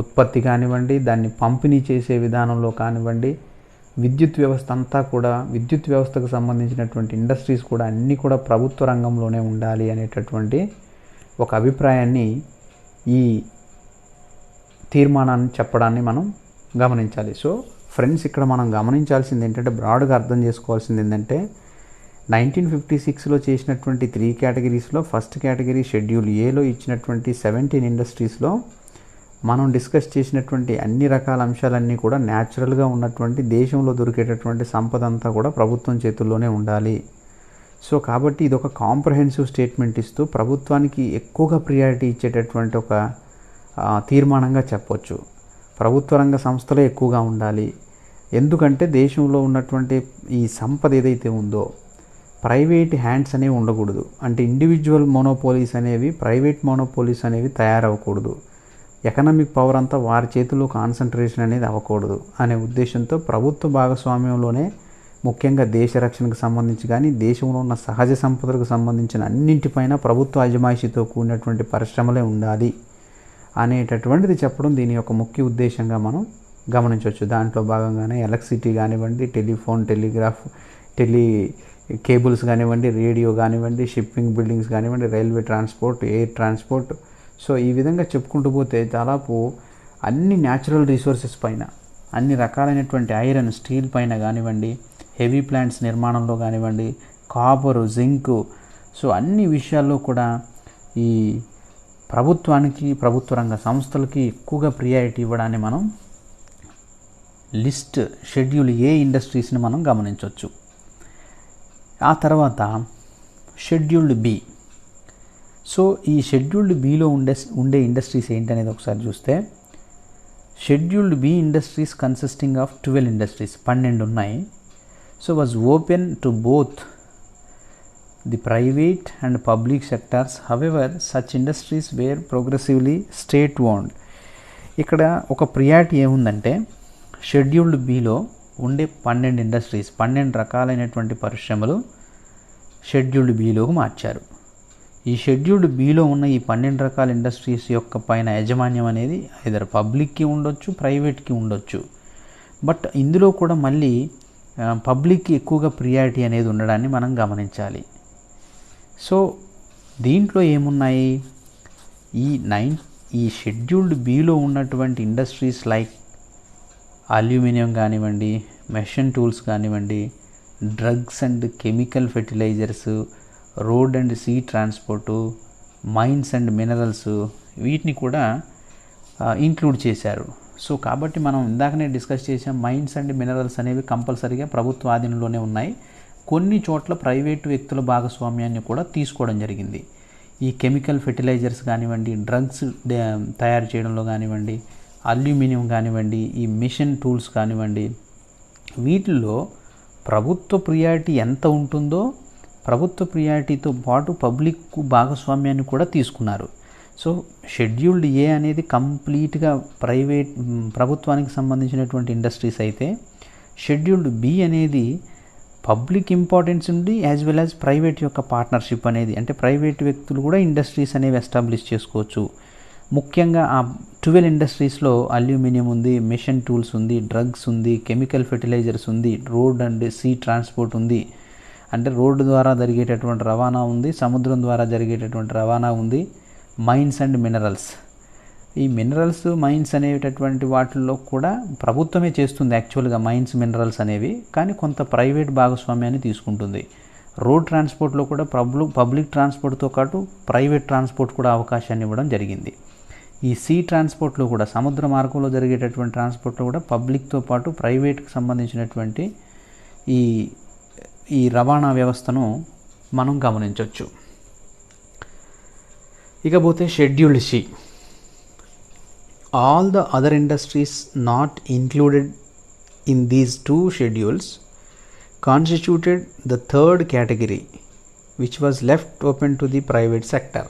ఉత్పత్తి కానివ్వండి, దాన్ని పంపిణీ చేసే విధానంలో కానివ్వండి, విద్యుత్ వ్యవస్థ అంతా కూడా, విద్యుత్ వ్యవస్థకు సంబంధించినటువంటి ఇండస్ట్రీస్ కూడా అన్నీ కూడా ప్రభుత్వ రంగంలోనే ఉండాలి అనేటటువంటి ఒక అభిప్రాయాన్ని ఈ తీర్మానాన్ని చెప్పడాన్ని మనం గమనించాలి. సో ఫ్రెండ్స్, ఇక్కడ మనం గమనించాల్సింది ఏంటంటే, బ్రాడ్గా అర్థం చేసుకోవాల్సింది ఏంటంటే, 1956లో చేసినటువంటి 3 కేటగిరీస్లో ఫస్ట్ కేటగిరీ షెడ్యూల్ ఏలో ఇచ్చినటువంటి 17 ఇండస్ట్రీస్లో మనం డిస్కస్ చేసినటువంటి అన్ని రకాల అంశాలన్నీ కూడా న్యాచురల్గా ఉన్నటువంటి దేశంలో దొరికేటటువంటి సంపద అంతా కూడా ప్రభుత్వం చేతుల్లోనే ఉండాలి. సో కాబట్టి ఇది ఒక కాంప్రహెన్సివ్ స్టేట్మెంట్ ఇస్తూ ప్రభుత్వానికి ఎక్కువగా ప్రియారిటీ ఇచ్చేటటువంటి ఒక తీర్మానంగా చెప్పొచ్చు. ప్రభుత్వ రంగ సంస్థలే ఎక్కువగా ఉండాలి. ఎందుకంటే దేశంలో ఉన్నటువంటి ఈ సంపద ఏదైతే ఉందో ప్రైవేట్ హ్యాండ్స్ అనేవి ఉండకూడదు. అంటే ఇండివిజువల్ మోనోపోలీస్ అనేవి, ప్రైవేట్ మోనోపోలీస్ అనేవి తయారవ్వకూడదు. ఎకనామిక్ పవర్ అంతా వారి చేతుల్లో కాన్సన్ట్రేషన్ అనేది అవ్వకూడదు అనే ఉద్దేశంతో ప్రభుత్వ భాగస్వామ్యంలోనే ముఖ్యంగా దేశ రక్షణకు సంబంధించి కానీ దేశంలో ఉన్న సహజ సంపదలకు సంబంధించిన అన్నింటిపైన ప్రభుత్వ అజమాయిషీతో కూడినటువంటి పరిశ్రమలే ఉండాలి అనేటటువంటిది చెప్పడం దీని యొక్క ముఖ్య ఉద్దేశంగా మనం గమనించవచ్చు. దాంట్లో భాగంగానే ఎలక్ట్రిసిటీ కానివ్వండి, టెలిఫోన్, టెలిగ్రాఫ్, కేబుల్స్ కానివ్వండి, రేడియో కానివ్వండి, షిప్పింగ్ బిల్డింగ్స్ కానివ్వండి, railway transport, air transport. So ఈ విధంగా చెప్పుకుంటూ పోతే దాదాపు అన్ని న్యాచురల్ రిసోర్సెస్ పైన, అన్ని రకాలైనటువంటి ఐరన్, స్టీల్ పైన కానివ్వండి, హెవీ ప్లాంట్స్ నిర్మాణంలో కానివ్వండి, కాపరు, జింకు, సో అన్ని విషయాల్లో కూడా ఈ ప్రభుత్వానికి, ప్రభుత్వ రంగ సంస్థలకి ఎక్కువగా ప్రియారిటీ ఇవ్వడాన్ని మనం లిస్ట్ షెడ్యూల్ ఏ ఇండస్ట్రీస్ని మనం గమనించవచ్చు. ఆ తర్వాత షెడ్యూల్డ్ బి. సో ఈ షెడ్యూల్డ్ బిలో ఉండే ఇండస్ట్రీస్ ఏంటనేది ఒకసారి చూస్తే, scheduled B industries consisting of 12 industries, 12 ఉన్నాయి. So was open to both the private and public sectors. However such industries were progressively state owned. ఇక్కడ ఒక ప్రియారిటీ ఏముందంటే షెడ్యూల్డ్ బిలో ఉండే 12 ఇండస్ట్రీస్, 12 రకాలైనటువంటి పరిశ్రమలు షెడ్యూల్డ్ బిలోకి మార్చారు. ఈ షెడ్యూల్డ్ బిలో ఉన్న ఈ 12 రకాల ఇండస్ట్రీస్ యొక్క పైన యాజమాన్యం అనేది ఐదర్ పబ్లిక్కి ఉండొచ్చు, ప్రైవేట్కి ఉండొచ్చు. బట్ ఇందులో కూడా మళ్ళీ పబ్లిక్కి ఎక్కువగా ప్రియారిటీ అనేది ఉండడాన్ని మనం గమనించాలి. సో దీంట్లో ఏమున్నాయి, ఈ షెడ్యూల్డ్ బిలో ఉన్నటువంటి ఇండస్ట్రీస్ లైక్ అల్యూమినియం కానివ్వండి, మెషిన్ టూల్స్ కానివ్వండి, drugs and chemical fertilizers, road and sea transport, mines and minerals, వీటిని కూడా ఇంక్లూడ్ చేశారు. సో కాబట్టి మనం ఇందాకనే డిస్కస్ చేసాం, మైన్స్ అండ్ మినరల్స్ అనేవి కంపల్సరీగా ప్రభుత్వ ఆధీనంలోనే ఉన్నాయి. కొన్ని చోట్ల ప్రైవేటు వ్యక్తుల భాగస్వామ్యాన్ని కూడా తీసుకోవడం జరిగింది. ఈ కెమికల్ ఫెర్టిలైజర్స్ కానివ్వండి, డ్రగ్స్ తయారు చేయడంలో కానివ్వండి, అల్యూమినియం కానివ్వండి, ఈ మిషన్ టూల్స్ కానివ్వండి, వీటిల్లో ప్రభుత్వ ప్రియారిటీ ఎంత ఉంటుందో ప్రభుత్వ ప్రియారిటీతో పాటు పబ్లిక్ భాగస్వామ్యాన్ని కూడా తీసుకున్నారు. సో షెడ్యూల్డ్ ఏ అనేది కంప్లీట్గా ప్రభుత్వానికి సంబంధించినటువంటి ఇండస్ట్రీస్ అయితే, షెడ్యూల్డ్ బి అనేది పబ్లిక్ ఇంపార్టెన్స్ ఉంది యాజ్ వెల్ యాజ్ ప్రైవేట్ యొక్క పార్ట్నర్షిప్ అనేది, అంటే ప్రైవేట్ వ్యక్తులు కూడా ఇండస్ట్రీస్ అనేవి ఎస్టాబ్లిష్ చేసుకోవచ్చు. ముఖ్యంగా ఆ 12 ఇండస్ట్రీస్లో అల్యూమినియం ఉంది, మిషన్ టూల్స్ ఉంది, డ్రగ్స్ ఉంది, కెమికల్ ఫెర్టిలైజర్స్ ఉంది, రోడ్ అండ్ సీ ట్రాన్స్పోర్ట్ ఉంది, అంటే రోడ్డు ద్వారా జరిగేటటువంటి రవాణా ఉంది, సముద్రం ద్వారా జరిగేటటువంటి రవాణా ఉంది, మైన్స్ అండ్ మినరల్స్. ఈ మినరల్స్, మైన్స్ అనేటటువంటి వాటిల్లో కూడా ప్రభుత్వమే చేస్తుంది యాక్చువల్గా మైన్స్, మినరల్స్ అనేవి, కానీ కొంత ప్రైవేట్ భాగస్వామ్యాన్ని తీసుకుంటుంది. రోడ్ ట్రాన్స్పోర్ట్లో కూడా పబ్లిక్ ట్రాన్స్పోర్ట్తో పాటు ప్రైవేట్ ట్రాన్స్పోర్ట్ కూడా అవకాశాన్ని ఇవ్వడం జరిగింది. ఈ సీ ట్రాన్స్పోర్ట్లో కూడా, సముద్ర మార్గంలో జరిగేటటువంటి ట్రాన్స్పోర్ట్లో కూడా పబ్లిక్తో పాటు ప్రైవేట్కి సంబంధించినటువంటి ఈ రవాణా వ్యవస్థను మనం గమనించవచ్చు. ఇకపోతే scheduled C. All the other industries not included in these 2 schedules constituted the third category which was left open to the private sector.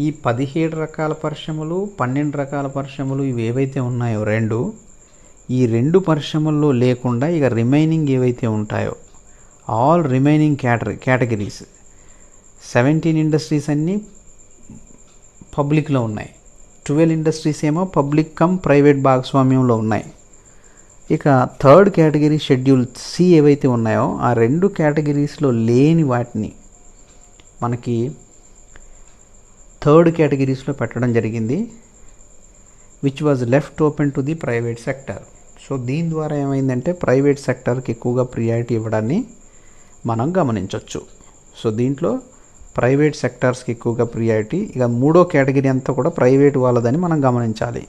ఈ 17 రకాల పరిశ్రమలు, 12 రకాల పరిశ్రమలు ఇవి ఏవైతే ఉన్నాయో ఈ రెండు పరిశ్రమల్లో లేకుండా ఇక రిమైనింగ్ ఏవైతే ఉంటాయో ఆల్ రిమైనింగ్ కేటగిరీస్ 17 ఇండస్ట్రీస్ అన్నీ పబ్లిక్లో ఉన్నాయి, 12 ఇండస్ట్రీస్ ఏమో పబ్లిక్ కమ్ ప్రైవేట్ భాగస్వామ్యంలో ఉన్నాయి. ఇక థర్డ్ కేటగిరీ షెడ్యూల్ సి ఏవైతే ఉన్నాయో ఆ 2 కేటగిరీస్లో లేని వాటిని మనకి థర్డ్ కేటగిరీస్లో పెట్టడం జరిగింది, which was left open to the private sector. So దీని ద్వారా ఏమైందంటే ప్రైవేట్ సెక్టర్కి ఎక్కువగా ప్రియారిటీ ఇవ్వడాన్ని మనం గమనించవచ్చు. సో దీంట్లో ప్రైవేట్ సెక్టార్స్కి ఎక్కువగా ప్రియారిటీ. ఇక మూడో కేటగిరీ అంతా కూడా ప్రైవేట్ వాళ్ళదని మనం గమనించాలి.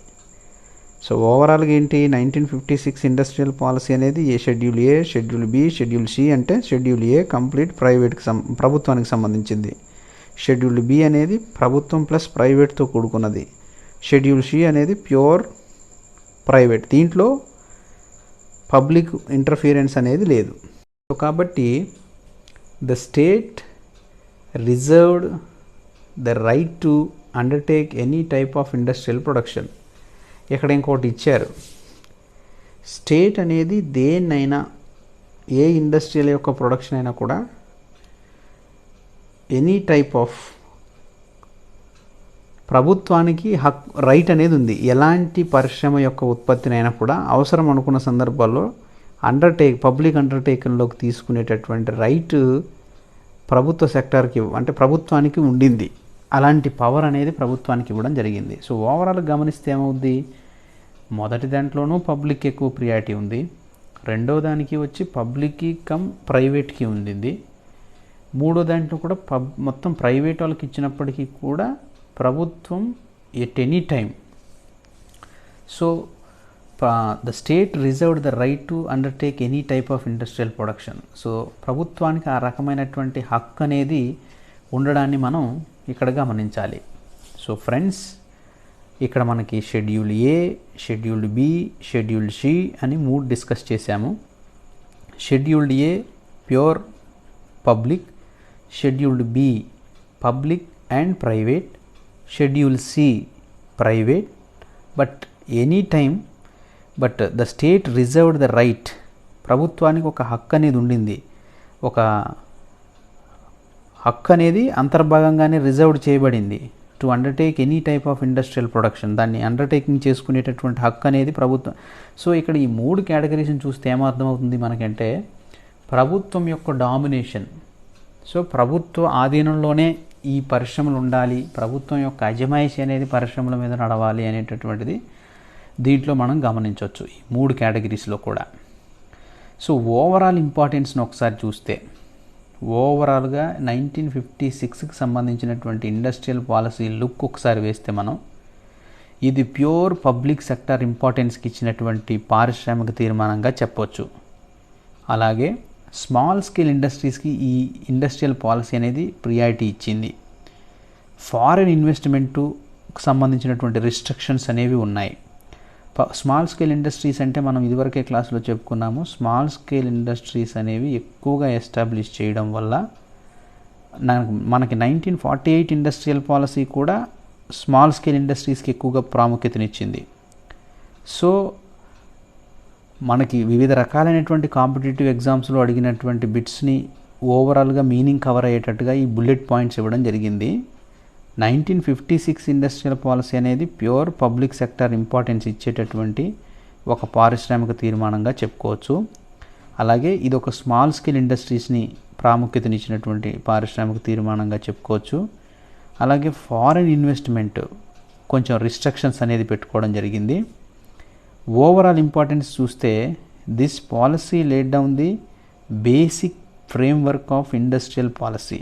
సో ఓవరాల్గా ఏంటి, 1956 ఇండస్ట్రియల్ పాలసీ అనేది schedule A, schedule B, schedule C అంటే షెడ్యూల్ ఏ కంప్లీట్ ప్రభుత్వానికి సంబంధించింది. షెడ్యూల్ బి అనేది ప్రభుత్వం ప్లస్ ప్రైవేట్తో కూడుకున్నది. షెడ్యూల్ సి అనేది ప్యూర్ ప్రైవేట్, దీంట్లో పబ్లిక్ ఇంటర్ఫీరెన్స్ అనేది లేదు. సో కాబట్టి the state reserved the right to undertake any type of industrial production. ఇక్కడ ఇంకోటి ఇచ్చారు, స్టేట్ అనేది దేన్నైనా, ఏ ఇండస్ట్రియల్ యొక్క ప్రొడక్షన్ అయినా కూడా ఎనీ టైప్ ఆఫ్ ప్రభుత్వానికి రైట్ అనేది ఉంది. ఎలాంటి పరిశ్రమ యొక్క ఉత్పత్తినైనా కూడా అవసరం అనుకున్న సందర్భాల్లో పబ్లిక్ అండర్టేకింగ్లోకి తీసుకునేటటువంటి రైట్ ప్రభుత్వ సెక్టార్కి అంటే ప్రభుత్వానికి ఉండింది. అలాంటి పవర్ అనేది ప్రభుత్వానికి ఇవ్వడం జరిగింది. సో ఓవరాల్ గమనిస్తే ఏమవుద్ది, మొదటి దాంట్లోనూ పబ్లిక్ ఎక్కువ ప్రియారిటీ ఉంది, రెండో దానికి వచ్చి పబ్లిక్కి కమ్ ప్రైవేట్కి ఉండింది, మూడో దాంట్లో కూడా మొత్తం ప్రైవేట్ వాళ్ళకి ఇచ్చినప్పటికీ కూడా ప్రభుత్వం at any time. So the state reserved the right to undertake any type of industrial production. So ప్రభుత్వానికి ఆ రకమైనటువంటి హక్కు అనేది ఉండడాన్ని మనం ఇక్కడ గమనించాలి. సో ఫ్రెండ్స్, ఇక్కడ మనకి schedule A, scheduled B, scheduled C అని 3 డిస్కస్ చేశాము. Scheduled A pure public, scheduled B public and private, schedule C private but any time but the state reserved the right. ప్రభుత్వానికి ఒక హక్కు అనేది ఉండింది, ఒక హక్కు అనేది అంతర్భాగంగానే రిజర్వ్డ్ చేయబడింది to undertake any type of industrial production. దాన్ని అండర్టేకింగ్ చేసుకునేటటువంటి హక్కు అనేది ప్రభుత్వం. సో ఇక్కడ ఈ 3 కేటగిరీస్ని చూస్తే ఏమర్థమవుతుంది మనకంటే, ప్రభుత్వం యొక్క డామినేషన్, సో ప్రభుత్వ ఆధీనంలోనే ఈ పరిశ్రమలు ఉండాలి, ప్రభుత్వం యొక్క అజమాయిషి అనేది పరిశ్రమల మీద నడవాలి అనేటటువంటిది దీంట్లో మనం గమనించవచ్చు ఈ 3 కేటగిరీస్లో కూడా. సో ఓవరాల్ ఇంపార్టెన్స్ని ఒకసారి చూస్తే, ఓవరాల్గా 1956కి సంబంధించినటువంటి ఇండస్ట్రియల్ పాలసీ లుక్ ఒకసారి వేస్తే మనం, ఇది ప్యూర్ పబ్లిక్ సెక్టార్ ఇంపార్టెన్స్కి ఇచ్చినటువంటి పారిశ్రామిక తీర్మానంగా చెప్పవచ్చు. అలాగే స్మాల్ స్కేల్ ఇండస్ట్రీస్కి ఈ ఇండస్ట్రియల్ పాలసీ అనేది ప్రియారిటీ ఇచ్చింది. ఫారిన్ ఇన్వెస్ట్మెంట్కు సంబంధించినటువంటి రిస్ట్రిక్షన్స్ అనేవి ఉన్నాయి. స్మాల్ స్కేల్ ఇండస్ట్రీస్ అంటే మనం ఇదివరకే క్లాసులో చెప్పుకున్నాము, స్మాల్ స్కేల్ ఇండస్ట్రీస్ అనేవి ఎక్కువగా ఎస్టాబ్లిష్ చేయడం వల్ల మనకి 1948 ఇండస్ట్రియల్ పాలసీ కూడా స్మాల్ స్కేల్ ఇండస్ట్రీస్కి ఎక్కువగా ప్రాముఖ్యతనిచ్చింది. సో మనకి వివిధ రకాలైనటువంటి కాంపిటేటివ్ ఎగ్జామ్స్లో అడిగినటువంటి బిట్స్ని ఓవరాల్గా మీనింగ్ కవర్ అయ్యేటట్టుగా ఈ బుల్లెట్ పాయింట్స్ ఇవ్వడం జరిగింది. 1956 ఇండస్ట్రియల్ పాలసీ అనేది ప్యూర్ పబ్లిక్ సెక్టార్ ఇంపార్టెన్స్ ఇచ్చేటటువంటి ఒక పారిశ్రామిక తీర్మానంగా చెప్పుకోవచ్చు. అలాగే ఇది ఒక స్మాల్ స్కేల్ ఇండస్ట్రీస్ని ప్రాముఖ్యతనిచ్చినటువంటి పారిశ్రామిక తీర్మానంగా చెప్పుకోవచ్చు. అలాగే ఫారిన్ ఇన్వెస్ట్మెంట్ కొంచెం రిస్ట్రిక్షన్స్ అనేది పెట్టుకోవడం జరిగింది. ఓవరాల్ ఇంపార్టెన్స్ చూస్తే, this policy laid down the basic framework of industrial policy.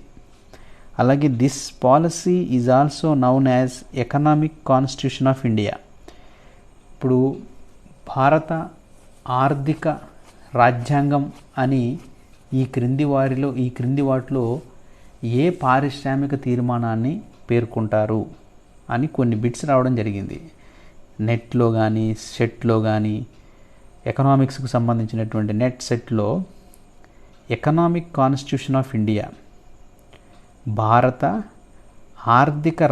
అలాగే this policy is also known as economic constitution of India. ఇప్పుడు భారత ఆర్థిక రాజ్యాంగం అని ఈ క్రింది వాటిలో ఏ పారిశ్రామిక తీర్మానాన్ని పేర్కొంటారు అని కొన్ని బిట్స్ రావడం జరిగింది. నెట్లో కానీ సెట్లో కానీ ఎకనామిక్స్కి సంబంధించినటువంటి నెట్ సెట్లో ఎకనామిక్ కాన్స్టిట్యూషన్ ఆఫ్ ఇండియా, భారత ఆర్థిక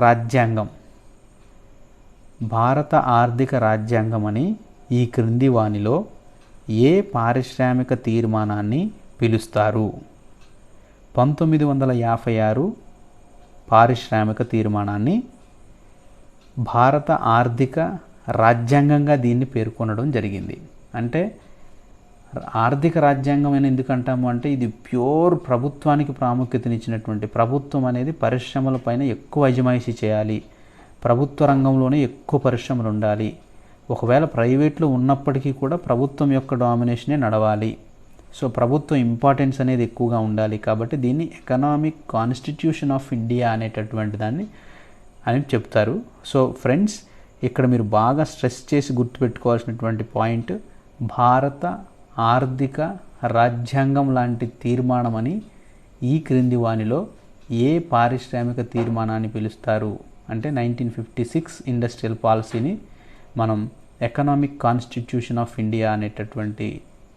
రాజ్యాంగం అని ఈ క్రింది వానిలో ఏ పారిశ్రామిక తీర్మానాన్ని పిలుస్తారు? 1956 పారిశ్రామిక తీర్మానాన్ని భారత ఆర్థిక రాజ్యాంగంగా దీన్ని పేర్కొనడం జరిగింది. అంటే ఆర్థిక రాజ్యాంగం అని ఎందుకు అంటాము అంటే, ఇది ప్యూర్ ప్రభుత్వానికి ప్రాముఖ్యతనిచ్చినటువంటి, ప్రభుత్వం అనేది పరిశ్రమలపైన ఎక్కువ అజమాయిషీ చేయాలి, ప్రభుత్వ రంగంలోనే ఎక్కువ పరిశ్రమలు ఉండాలి, ఒకవేళ ప్రైవేట్లో ఉన్నప్పటికీ కూడా ప్రభుత్వం యొక్క డామినేషనే నడవాలి సో ప్రభుత్వం ఇంపార్టెన్స్ అనేది ఎక్కువగా ఉండాలి కాబట్టి దీన్ని ఎకనామిక్ కాన్స్టిట్యూషన్ ఆఫ్ ఇండియా అనేటటువంటి దాన్ని అని చెప్తారు. సో ఫ్రెండ్స్, ఇక్కడ మీరు బాగా స్ట్రెస్ చేసి గుర్తుపెట్టుకోవాల్సినటువంటి పాయింట్, భారత ఆర్థిక రాజ్యాంగం లాంటి తీర్మానం అని ఈ క్రింది వానిలో ఏ పారిశ్రామిక తీర్మానాన్ని పిలుస్తారు అంటే 1956 ఇండస్ట్రియల్ పాలసీని మనం ఎకనామిక్ కాన్స్టిట్యూషన్ ఆఫ్ ఇండియా అనేటటువంటి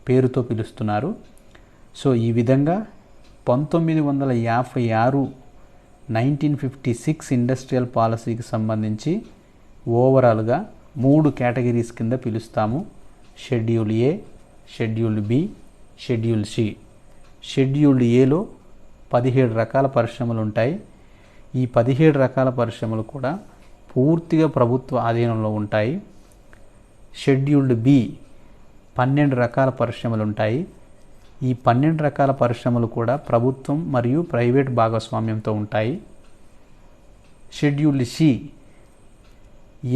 పేరుతో పిలుస్తున్నారు. సో ఈ విధంగా 1956 1956 ఇండస్ట్రియల్ పాలసీకి సంబంధించి ఓవరాల్గా 3 కేటగిరీస్ కింద పిలుస్తాము. Schedule A, schedule B, schedule C. Scheduled ఏలో 17 రకాల పరిశ్రమలు ఉంటాయి. ఈ 17 రకాల పరిశ్రమలు కూడా పూర్తిగా ప్రభుత్వ ఆధీనంలో ఉంటాయి. షెడ్యూల్డ్ బి 12 రకాల పరిశ్రమలు ఉంటాయి. ఈ 12 రకాల పరిశ్రమలు కూడా ప్రభుత్వం మరియు ప్రైవేట్ భాగస్వామ్యంతో ఉంటాయి. షెడ్యూల్డ్ సి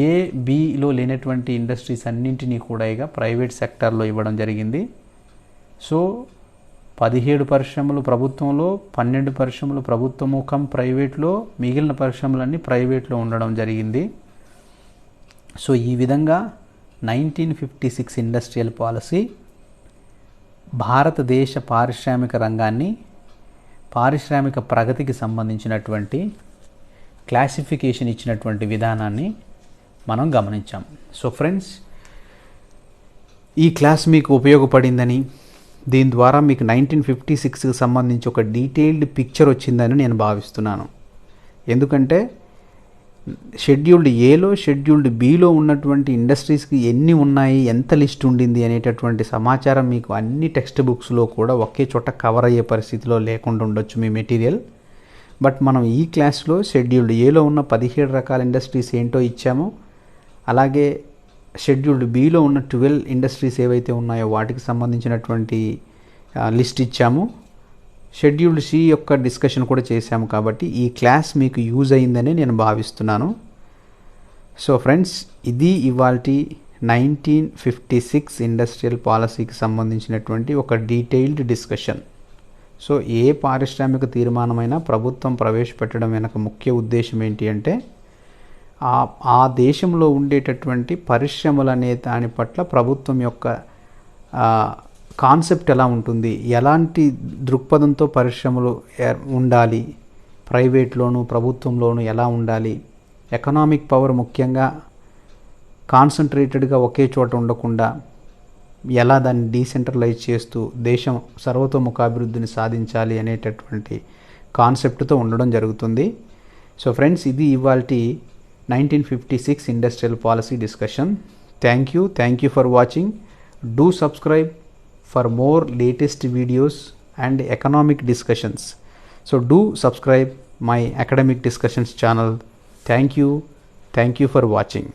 ఏ, బిలో లేనటువంటి ఇండస్ట్రీస్ అన్నింటినీ కూడా ఇక ప్రైవేట్ సెక్టార్లో ఇవ్వడం జరిగింది. సో 17 పరిశ్రమలు ప్రభుత్వంలో, 12 పరిశ్రమలు ప్రభుత్వము కమ్ ప్రైవేట్లో, మిగిలిన పరిశ్రమలన్నీ ప్రైవేట్లో ఉండడం జరిగింది. సో ఈ విధంగా 1956 ఇండస్ట్రియల్ పాలసీ భారతదేశ పారిశ్రామిక రంగాన్ని, పారిశ్రామిక ప్రగతికి సంబంధించినటువంటి క్లాసిఫికేషన్ ఇచ్చినటువంటి విధానాన్ని మనం గమనించాం. సో ఫ్రెండ్స్, ఈ క్లాస్ మీకు ఉపయోగపడిందని, దీని ద్వారా మీకు 1956కి సంబంధించి ఒక డీటెయిల్డ్ పిక్చర్ వచ్చిందని నేను భావిస్తున్నాను. ఎందుకంటే షెడ్యూల్డ్ ఏలో, షెడ్యూల్డ్ బిలో ఉన్నటువంటి ఇండస్ట్రీస్కి ఎన్ని ఉన్నాయి, ఎంత లిస్ట్ ఉండింది అనేటటువంటి సమాచారం మీకు అన్ని టెక్స్ట్ బుక్స్లో కూడా ఒకే చోట కవర్ అయ్యే పరిస్థితిలో లేకుండా ఉండొచ్చు మీ మెటీరియల్. బట్ మనం ఈ క్లాస్లో షెడ్యూల్డ్ ఏలో ఉన్న 17 రకాల ఇండస్ట్రీస్ ఏంటో ఇచ్చాము. అలాగే షెడ్యూల్డ్ బిలో ఉన్న 12 ఇండస్ట్రీస్ ఏవైతే ఉన్నాయో వాటికి సంబంధించినటువంటి లిస్ట్ ఇచ్చాము. షెడ్యూల్డ్ సి యొక్క డిస్కషన్ కూడా చేశాము. కాబట్టి ఈ క్లాస్ మీకు యూజ్ అయిందని నేను భావిస్తున్నాను. సో ఫ్రెండ్స్, ఇది ఇవాల్టి 1956 ఇండస్ట్రియల్ పాలసీకి సంబంధించినటువంటి ఒక డీటెయిల్డ్ డిస్కషన్. సో ఏ పారిశ్రామిక తీర్మానమైనా ప్రభుత్వం ప్రవేశపెట్టడం వెనక ముఖ్య ఉద్దేశం ఏంటి అంటే ఆ దేశంలో ఉండేటటువంటి పరిశ్రమలు అనే దాని పట్ల ప్రభుత్వం యొక్క కాన్సెప్ట్ ఎలా ఉంటుంది, ఎలాంటి దృక్పథంతో పరిశ్రమలు ఉండాలి, ప్రైవేట్లోను ప్రభుత్వంలోను ఎలా ఉండాలి, ఎకనామిక్ పవర్ ముఖ్యంగా కాన్సన్ట్రేటెడ్గా ఒకే చోట ఉండకుండా ఎలా దాన్ని డీసెంట్రలైజ్ చేస్తూ దేశం సర్వతోముఖాభివృద్ధిని సాధించాలి అనేటటువంటి కాన్సెప్ట్తో ఉండడం జరుగుతుంది. సో ఫ్రెండ్స్, ఇది ఇవాల్టి 1956 industrial policy discussion. Thank you for watching. Do subscribe for more latest videos and economic discussions. So do subscribe my academic discussions channel. Thank you for watching.